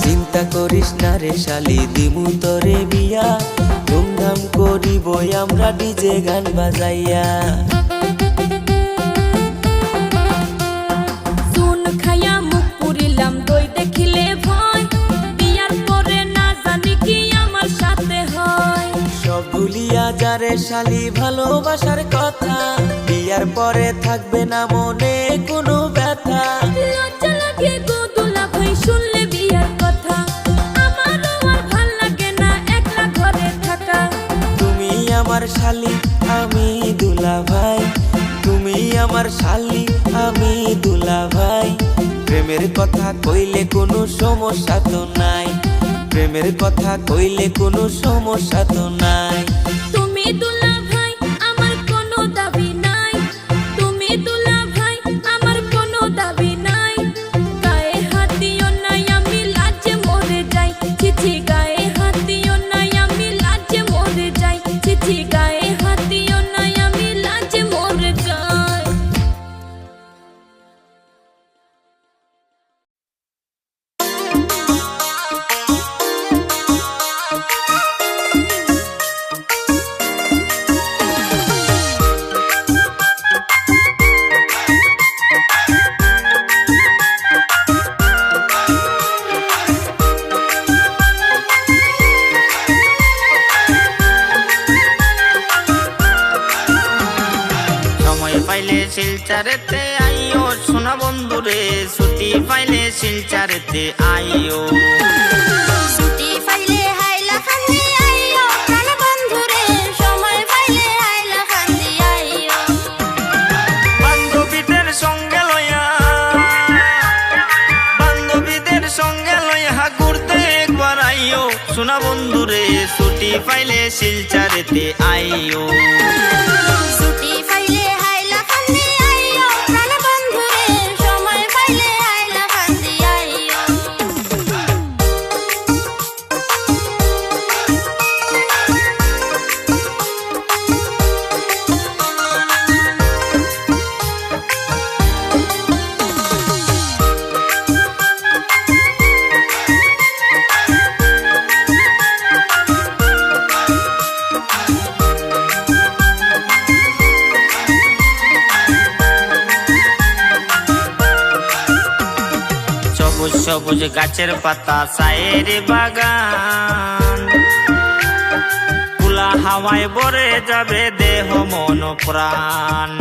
চিন্তা করিস না রে শালি, দিমু তোরে বিয়া, ধুমধাম করিব আমরা ডিজে গান বাজাইয়া। সুন খাইয়া মুখ পুরিলাম দই দেখিলে ভয়, বিয়ার পরে না জানি কি আমার সাথে হয়। সব ভুলিয়া যারে শালি ভালোবাসার কথা, বিয়ার পরে থাকবে না মনে কোনো ব্যথা। লজ্জা লাগে গো দুলা ভাই শুনলে বিয়ার কথা, আমারও আর ভাল লাগে না আমার শালি আমি দুলা ভাই, তুমি আমার শালি আমি দুলা ভাই। প্রেমের কথা কইলে কোনো সমস্যা তো নাই, প্রেমের কথা কইলে কোনো সমস্যা তো নাই। তুমি দুলা ভাই আমার কোনো দাবি নাই, তুমি দুলা ভাই আমার কোনো দাবি নাই। গায়ে হাত দিও নাই আমি লাজে মরে যাই, চিঠি গায়ে হাত দিও নাই আমি লাজে মরে যাই, চিঠি গায়ে হাত দিও নাই আমি লাজে মরে যাই। সময় পাইলে শিলচারেতে আইও সোনা বন্ধুরে, ছুটি পাইলে শিলচারেতে আইও। ছুটি পাইলে হাইলা কান্দি আইও প্রাণ বন্ধুরে, সময় পাইলে হাইলা কান্দি আইও। বান্ধবীদের সঙ্গে লইয়া, বান্ধবীদের সঙ্গে লইয়া ঘুরতে একবার আইও সোনা বন্ধুরে, ছুটি পাইলে শিলচারেতে আইও। ছুটি পাইলে হাইলা কান্দি আইও প্রাণ বন্ধুরে, সময় পাইলে হাইলা কান্দি আইও। সবুজ সবুজ গাছের পাতা চায়ের বাগান, খোলা হাওয়ায় ভরে যাবে দেহ মন প্রাণ।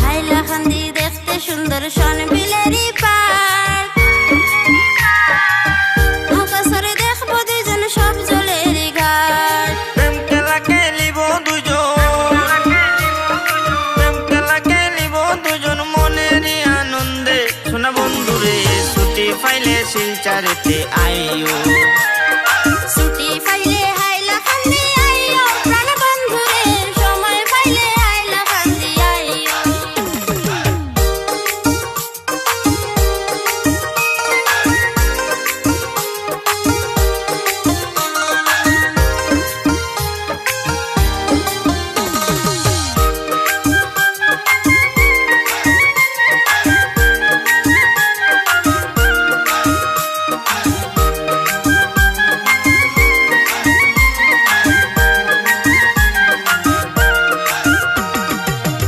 হাইলা কান্দি দেখতে সুন্দর সনবিলেরই পার্ক, আকাশরে দেখবো দুজন সব জলেরই ঘাট। প্রেম খেলা খেলিব দুজন, প্রেম খেলা খেলিব দুজন মনেরই আনন্দে সোনা বন্ধুরে, ছুটি পাইলে শিলচারেতে আইও। ছুটি পাইলে হাইলা কান্দি আইও প্রাণ বন্ধুরে, সময় পাইলে হাইলা কান্দি আইও।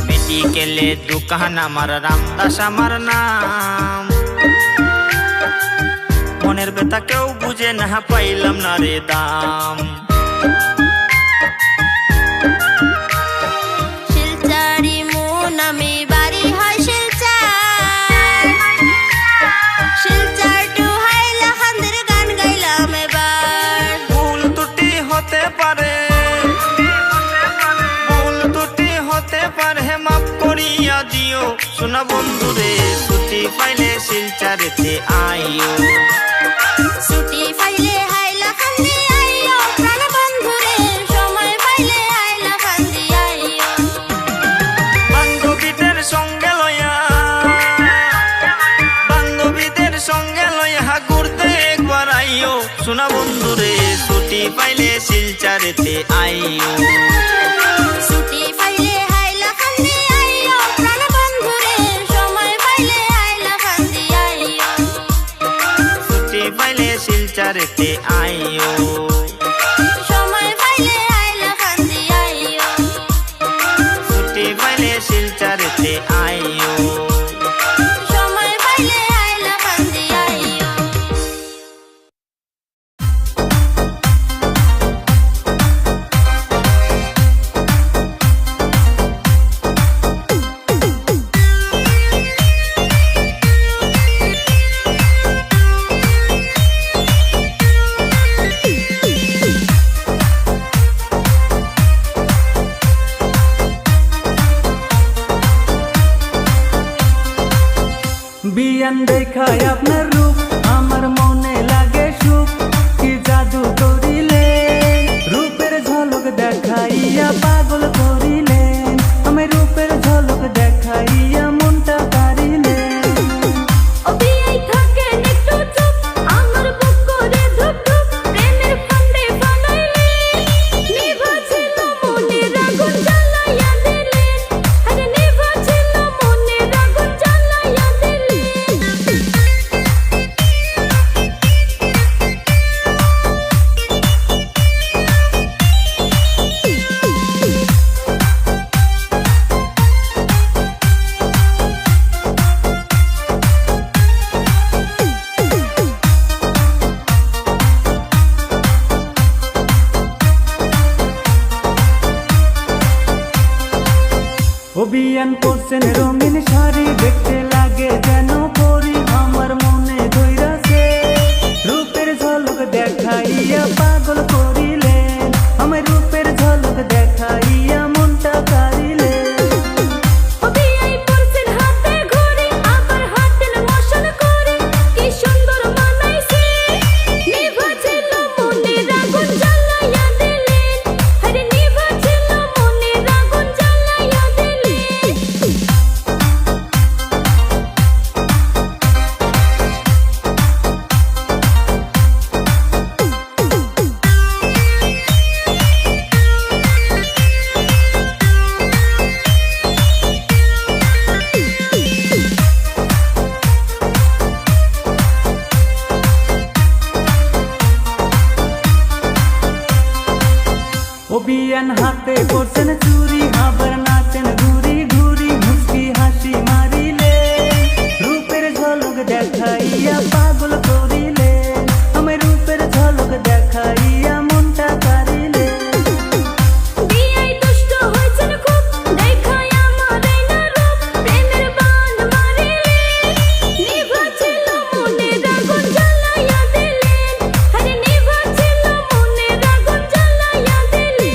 মেডিকেলে দোকান আমার, রামদাস আমার নাম। মনের ব্যথা কেউ বুঝে না, পাইলাম না রে দাম। শিলচারি মন আমি বাড়ি হয় শিলচার, শিলচার টু হাইলা কান্দির গান গাইলাম এবার। ভুল ত্রুটি হতে পারে, ভুল ত্রুটি হতে পারে, মাফ করিয়া দিও সোনা বন্ধুরে, ছুটি পাইলে শিলচারেতে আইও। ছুটি পাইলে হাইলা কান্দি আইও প্রাণ বন্ধুরে, সময় পাইলে হাইলা কান্দি আইও। বান্ধবীদের সঙ্গে লইয়া, বান্ধবীদের সঙ্গে লইয়া ঘুরতে একবার আইও সোনা বন্ধুরে, ছুটি পাইলে শিলচারেতে আইও। ছুটি পাইলে হাইলা কান্দি আইও প্রাণ বন্ধুরে, সময় পাইলে হাইলা কান্দি আইও। ছুটি পাইলে শিলচারেতে আইও। সময় পাইলে হাইলা কান্দি আইও। ছুটি পাইলে শিলচারেতে আইও। সময় পাইলে হাইলা কান্দি আইও। বিয়ান পরছেন রঙিন শাড়ি, দেখতে লাগে যেন পরি, আমার মনে ধইরাছে রূপের ঝলক দেখাইয়া পাগল করিলেন, আমার রূপের ঝলক দেখাইয়া মনটা কারিলেন। ও বিয়াই পরছেন হাতে ঘড়ি, আবার হাতের মোশন করে, কি সুন্দর মানাইছে, নিভা ছিল মনের আগুন জ্বালাইয়া দিলেন, আরে নিভা ছিল মনের আগুন জ্বালাইয়া দিলেন। ও বিয়ান হাতে পরছেন চুরি, আবার নাচেন ঘুরি ঘুরি, মুস্কি হাসি মারিলে, রূপের ঝলক দেখাইয়া পাগল করিলে, আমার রূপের ঝলক দেখাইয়া মনটা কারিলে। বিয়াই দুষ্ট হয়েছেন খুব, দেখাই আমার এই না রূপ, প্রেমের বান মারিলেন, নিভা ছিল মনের আগুন জ্বালাইয়া দিলেন, আরে নিভা ছিল মনের আগুন জ্বালাইয়া দিলেন।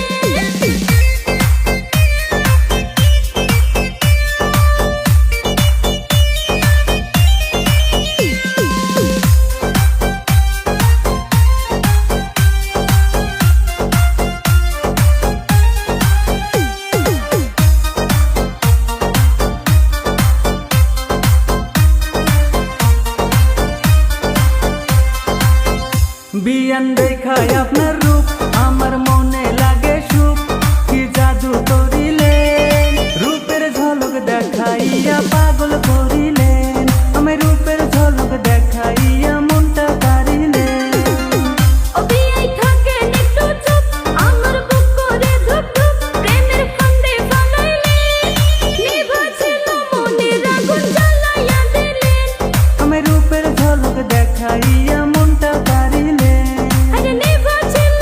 বিয়ান দেখায় আপনার রূপ, আমার মনে লাগে সুখ, কি জাদু করিলেন, রূপের ঝলক দেখাইয়া পাগল করিলেন, আমার রূপের ঝলক দেখাইয়া মনটা কারিলেন। ও বিয়াই থাকেন একটু চুপ, আমার বুক করে ধুক ধুক, প্রেমের ফান্দে ফালাইলেন, নিভা ছিল মনের আগুন জ্বালাইয়া দিলেন, আমার রূপের ঝলক দেখাইয়া মনটা কারিলেন। আরে নিভা ছিল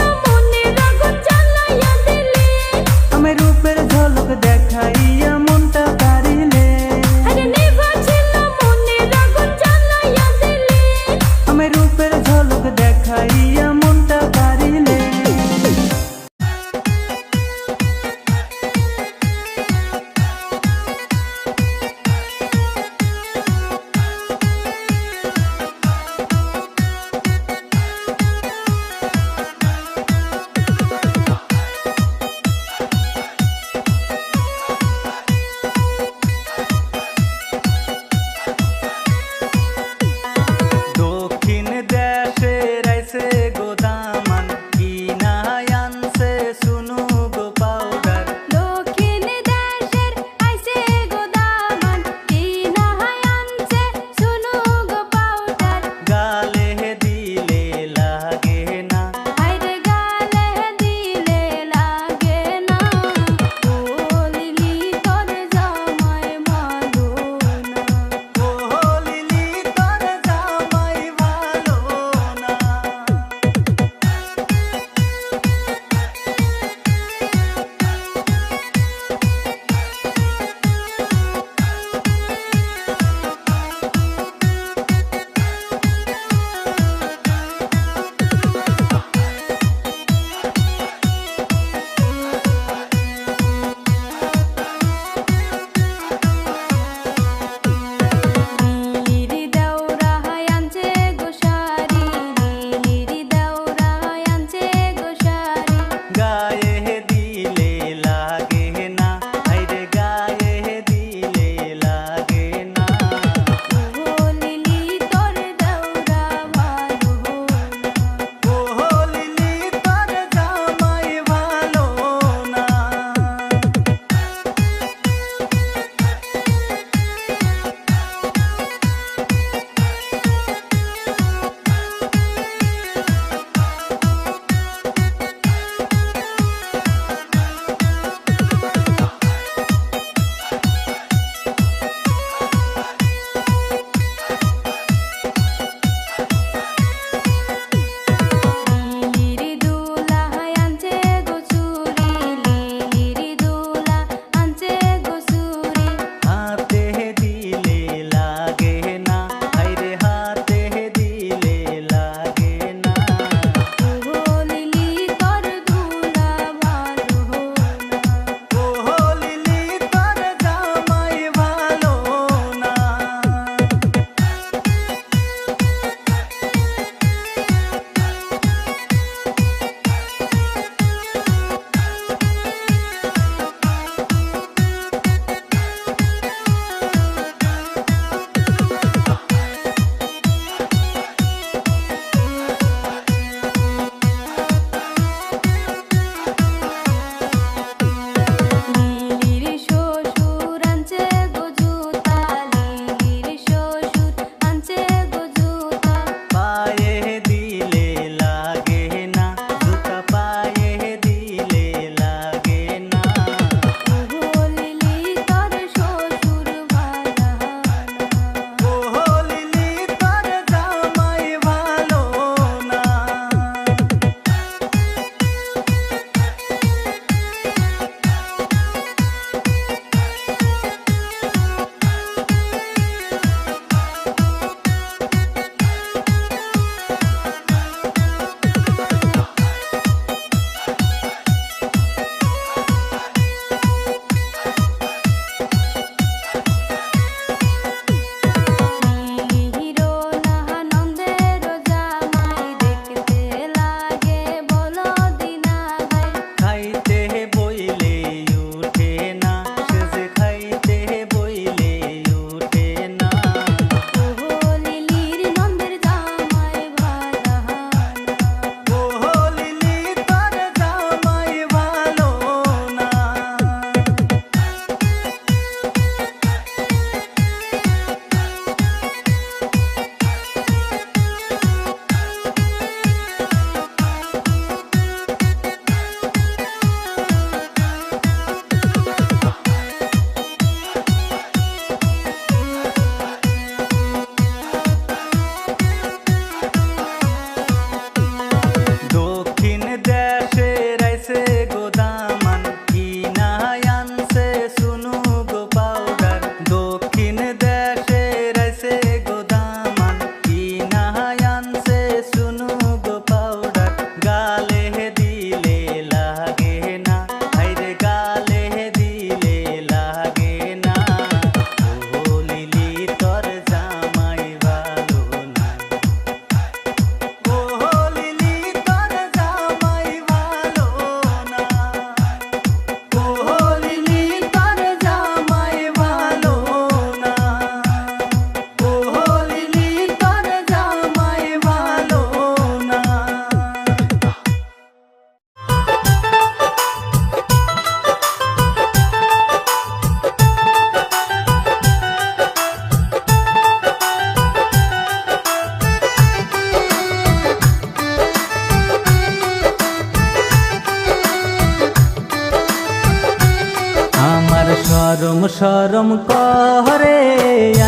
শরম শরম করে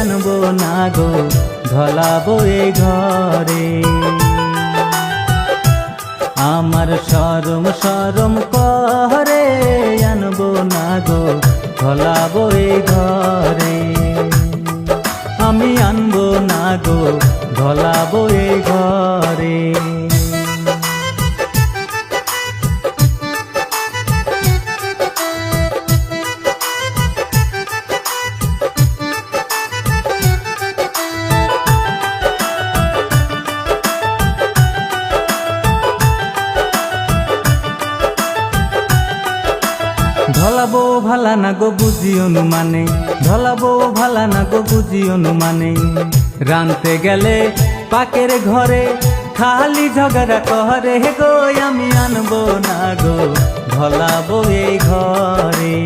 আনবো না গো ঢলাবো এই ঘরে। আমার শরম শরম করে আনবো না গো ঢলাবো এই ঘরে। আমি আনবো না গো ঢলাবো এই ঘরে। ঢলাবো ভালা না গো বুঝি অনুমানে, ঢলাবো ভালা না গো বুঝি অনুমানে। রানতে গেলে পাকের ঘরে খালি ঝগড়া করে গো। আমি আনবো না গো ঢলাবো এই ঘরে।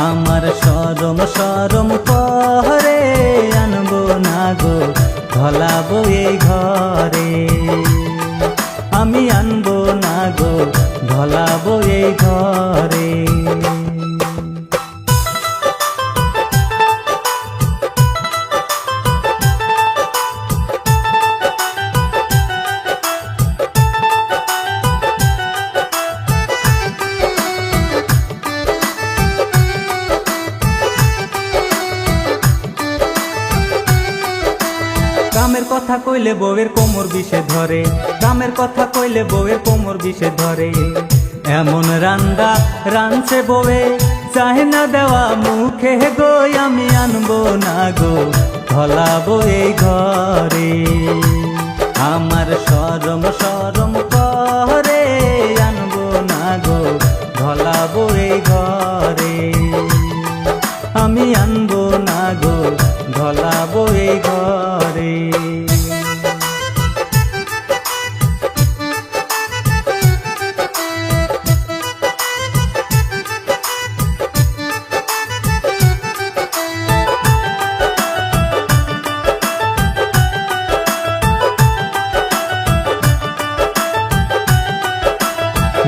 আমার শরম শরম করে আনবো না গো ঢলাবো এই ঘরে। আমি আনবো না গো ঢলাবো এই ঘরে। কামের কথা কইলে বউয়ের কোমর বিষে ধরে, কামের কথা কইলে বউয়ের কোমর বিষে ধরে। এমন রান্দা রানছে বউয়ে চাহে না দেওয়া মুখে গো। আমি আনবো না গো ঢলাবো এই ঘরে। আমার শরম শরম করে আনবো না গো ঢলাবো এই ঘরে। আমি আনবো না গো ঢলাবো এই ঘরে।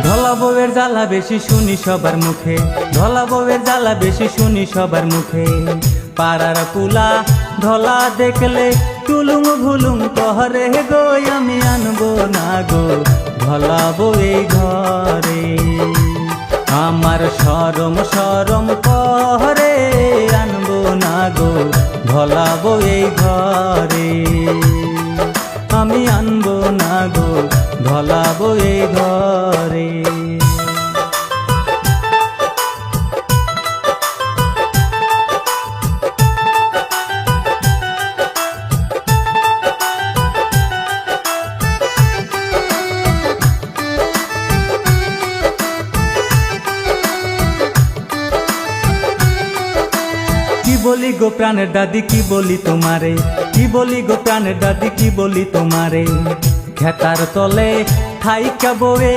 ঢলা বউয়ের জ্বালা বেশি শুনি সবার মুখে, ঢলা বউয়ের জ্বালা বেশি শুনি সবার মুখে। পাড়ার পুলা ঢলা দেখলে টুলুম ভুলুম করে গো। আমি আনবো না গো ঢলাবো এই ঘরে। আমার শরম শরম করে আনবো না গো ঢলাবো এই ঘরে। আমি আনবো না গো ঢলাবো এই ঘরে। কি বলি গো প্রাণের দাদি কি বলি তোমারে, কি বলি গো প্রাণের দাদি কি বলি তোমারে। খেতার তলে থাইকা বউয়ে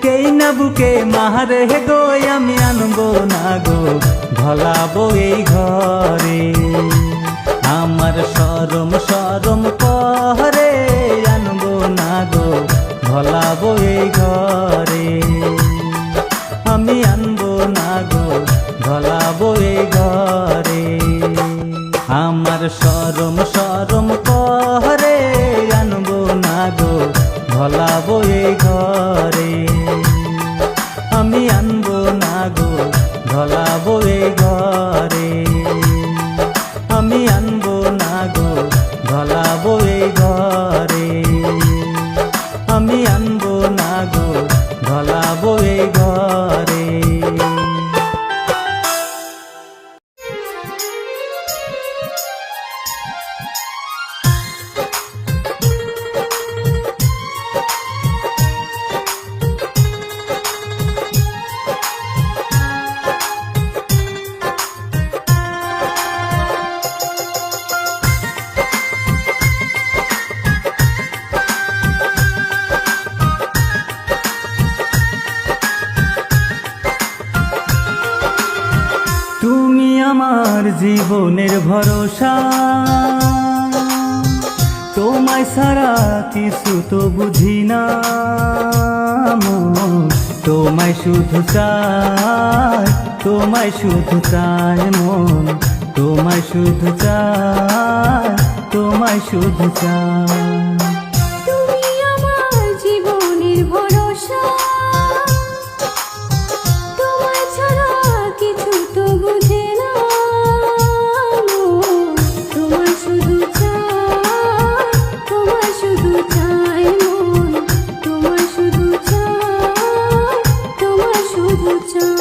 কেই না বুকে মারে গো। আমি আনবো না গো ঢলাবো এই ঘরে। আমার শরম শরম করে আনবো না গো ঢলাবো এই ঘরে। আমি আনবো না গো ঢলাবো এই ঘরে। আমার শরম শরম করে আনবো না গো ঢলাবো এই ঘরে। আমি আনবো না গো ঢলাবো এই ঘরে। আমি আনবো না গো ঢলাবো এই ঘরে। আমি আনবো না গো ঢলাবো এই ঘরে। আমার জীবনের ভরসা, তোমায় ছাড়া কিছু তো বুঝি না। তোমায় শুধু চাই তোমায় শুধু চায় মন, তোমায় শুধু চায়, তোমায় শুধু চায়। তুমি আমার জীবনের ভরসা, তোমায় ছাড়া কিছু তো বুঝে না মন। তোমায় শুধু চাই, তোমায় শুধু চাই মন, তোমায় শুধু চাই, তোমায় শুধু চাই।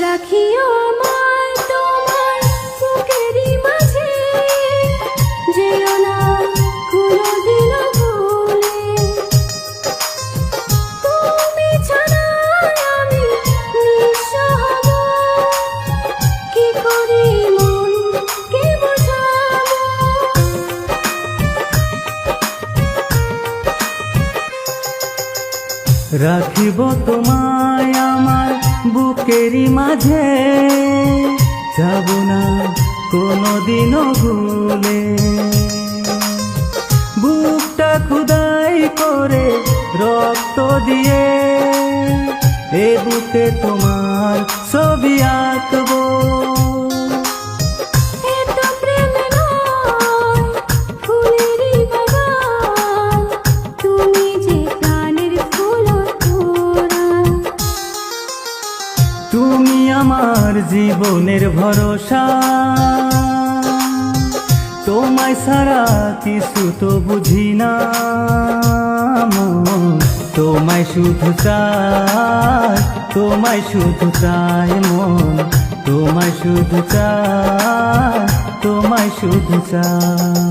রাখিও আমায় তোমার বুকেরই মাঝে, যেও না কোনোদিন ভুলে। তুমি ছাড়া আমি নিঃস্ব হব, কি করে মনকে বোঝাবো। রাখিব তোমায় আমার বুকেরই মাঝে, যাব না কোনোদিনও ভুলে। বুকটা খুদাই করে রক্ত দিয়ে, এ বুকে তোমার ছবি আঁকবো। এত প্রেম নয় ফুলেরই বাগান, তুমি যে প্রাণের ফুল তোরা। তুমি আমার জীবনের ভরসা, তোমায় ছাড়া কিছু তো বুঝি না মন। তোমায় শুধু চাই, তোমায় শুধু চাই মন, তোমায় শুধু চাই, তোমায় শুধু চাই।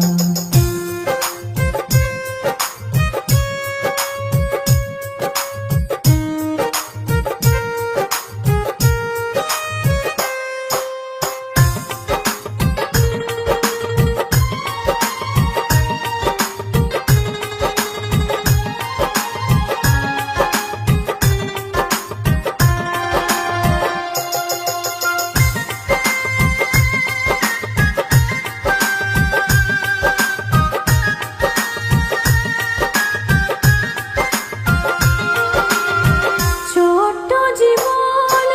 ছোট্ট জীবন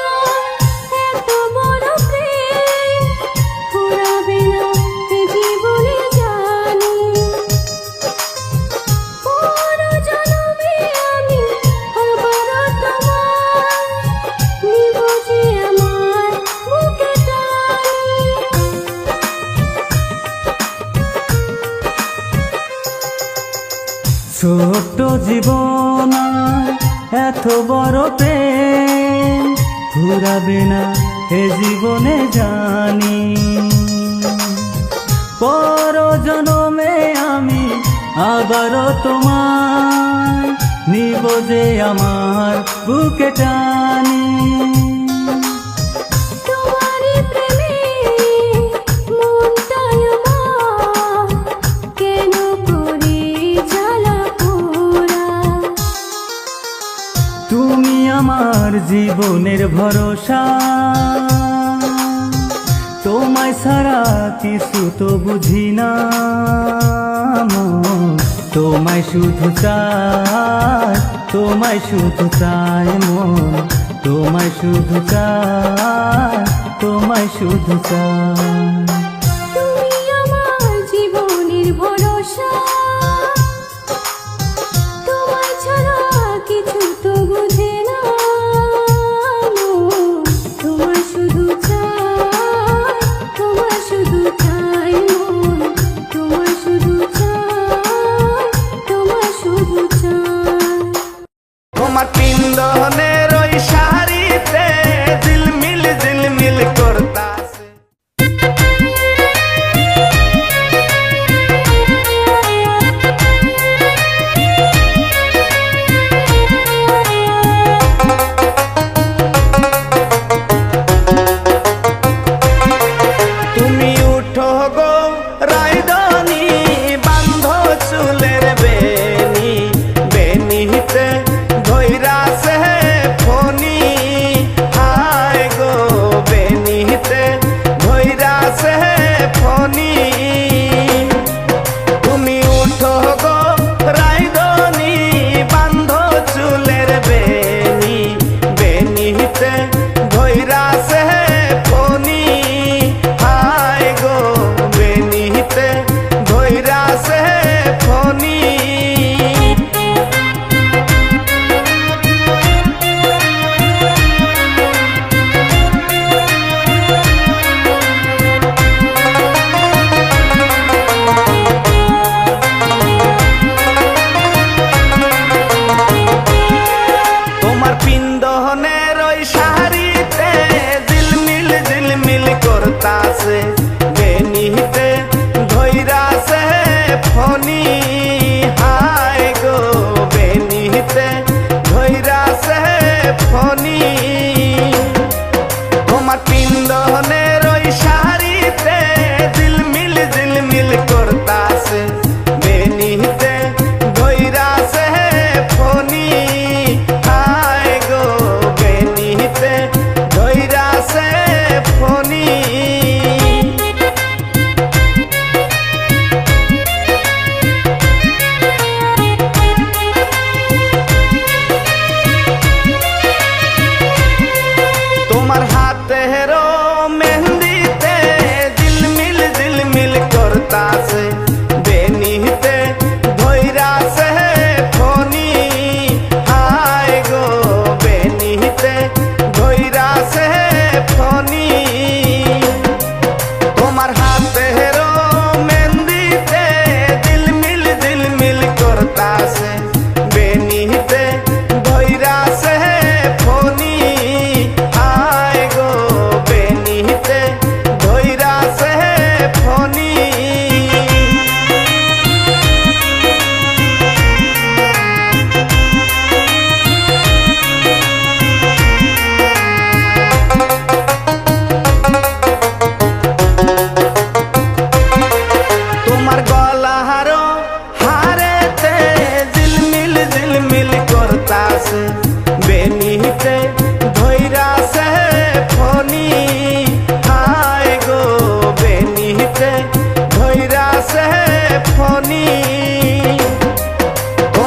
এত বড় প্রেম ফুরাবে না এ জীবনে জানি। পর জন্মে আমি আবার তোমায় নিব যে আমার বুকে টানি। ছোট্ট জীবন এত বড় প্রেম ঘুরাবে না এ জীবনে জানি। পর জন্মে আমি আবারও তোমায় নিব যে আমার বুকে টানি। তোমারই প্রেমে মনটাই আমার, কেন করে জ্বালা পোড়া। তুমি আমার জীবনের ভরসা, তোমায় ছাড়া কিছু তো বুঝি না মন। তোমায় শুধু চাই, তোমায় শুধু চাই মন, তোমায় শুধু চাই, তোমায় শুধু চাই। তুমি আমার জীবনের ভরসা, তোমায় ছাড়া কিছু তো বুঝে না মন। তোমায় শুধু চাই, তোমায় শুধু চাই মন, তোমায় শুধু চাই, তোমায় শুধু চাই। তোমার পিন্দনের ওই শাড়িতে ঝিলমিল ঝিলমিল করতাছে।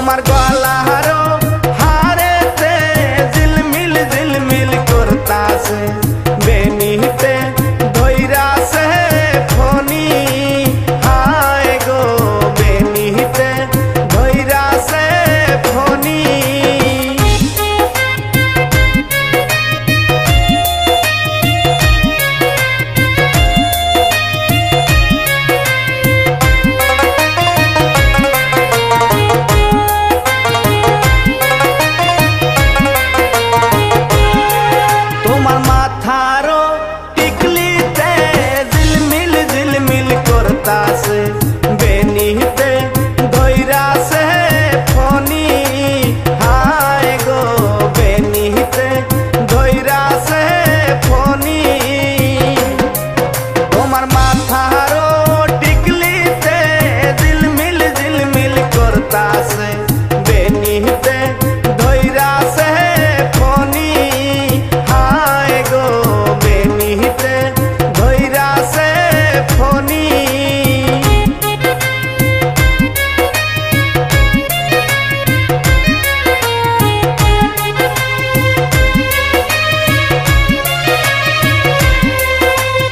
তোমার গলারও হারেতে ঝিলমিল ঝিলমিল করতাছে বেনিতে ধইরাছে ফনি হায় গো বেনিতে ধইরাছে ফনি তোমার মাথারও টিকলিতে ঝিলমিল ঝিলমিল করতাছে বেনিতে ধইরাছে ফনি হায় গো বেনিতে ধইরাছে ফনি তোমার মাথারও টিকলিতে ঝিলমিল ঝিলমিল করতাছে বেনিতে ধইরাছে ফনি হায় গো বেনিতে ধইরাছে ফনি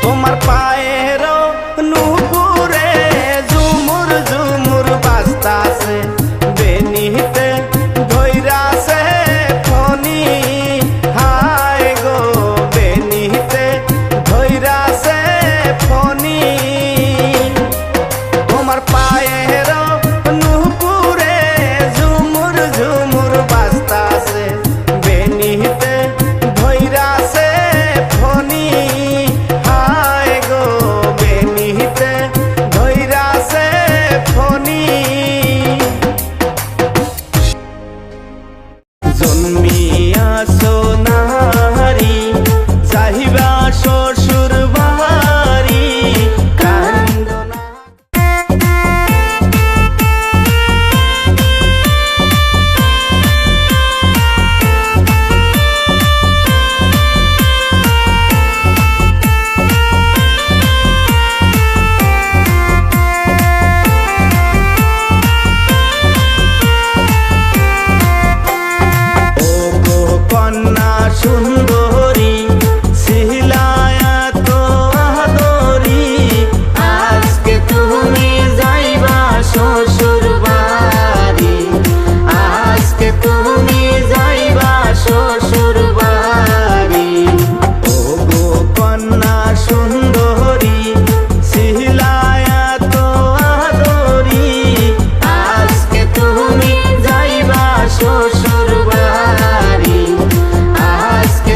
তোমার পায়েরও নুপুরে ঝুমুর ঝুমুর বাজতাছে বেনিতে ধইরাছে ফনি হায় গো বেনিতে ধইরাছে ফনি তোমার পায়েরও নুপুরে ঝুমুর ঝুমুর বাজতাছে বেনিতে ধইরাছে ফনি হায় গো বেনিতে ধইরাছে ফনি জন্মিয়া সোনারি চাহিবা শ্বশুর বাড়ি কান্দনা ও গো কন্যা সুন্দরী শিলায়া তো আদরি আজকে তুমি যাইবা শ্বশুর বাড়ি আজকে তুমি যাইবা শ্বশুর বাড়ি ও গো কন্যা সুন্দরী শিলায়া তো আদরি আজকে তুমি যাইবা শ্বশুর বাড়ি আজকে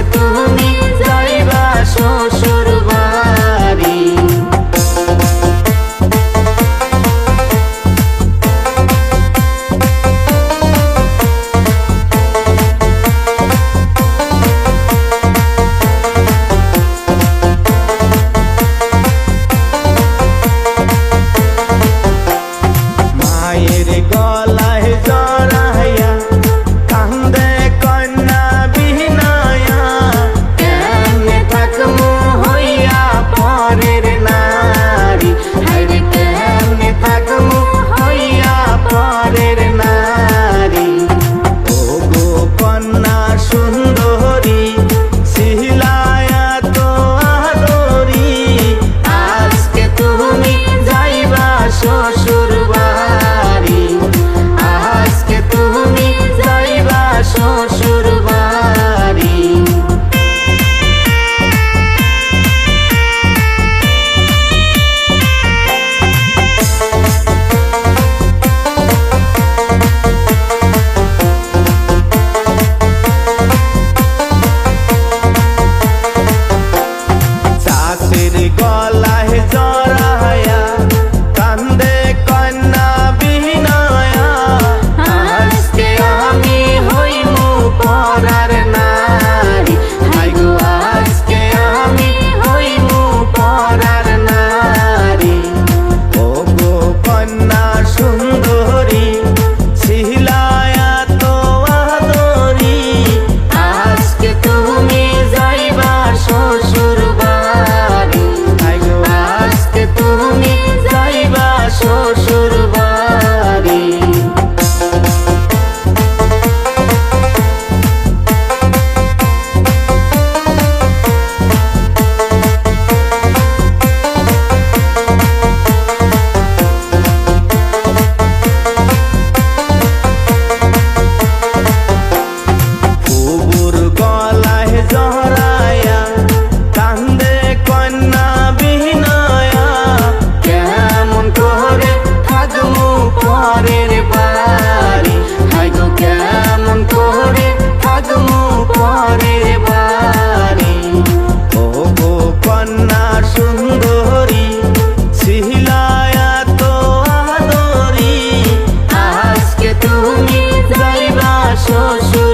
শ্বশুর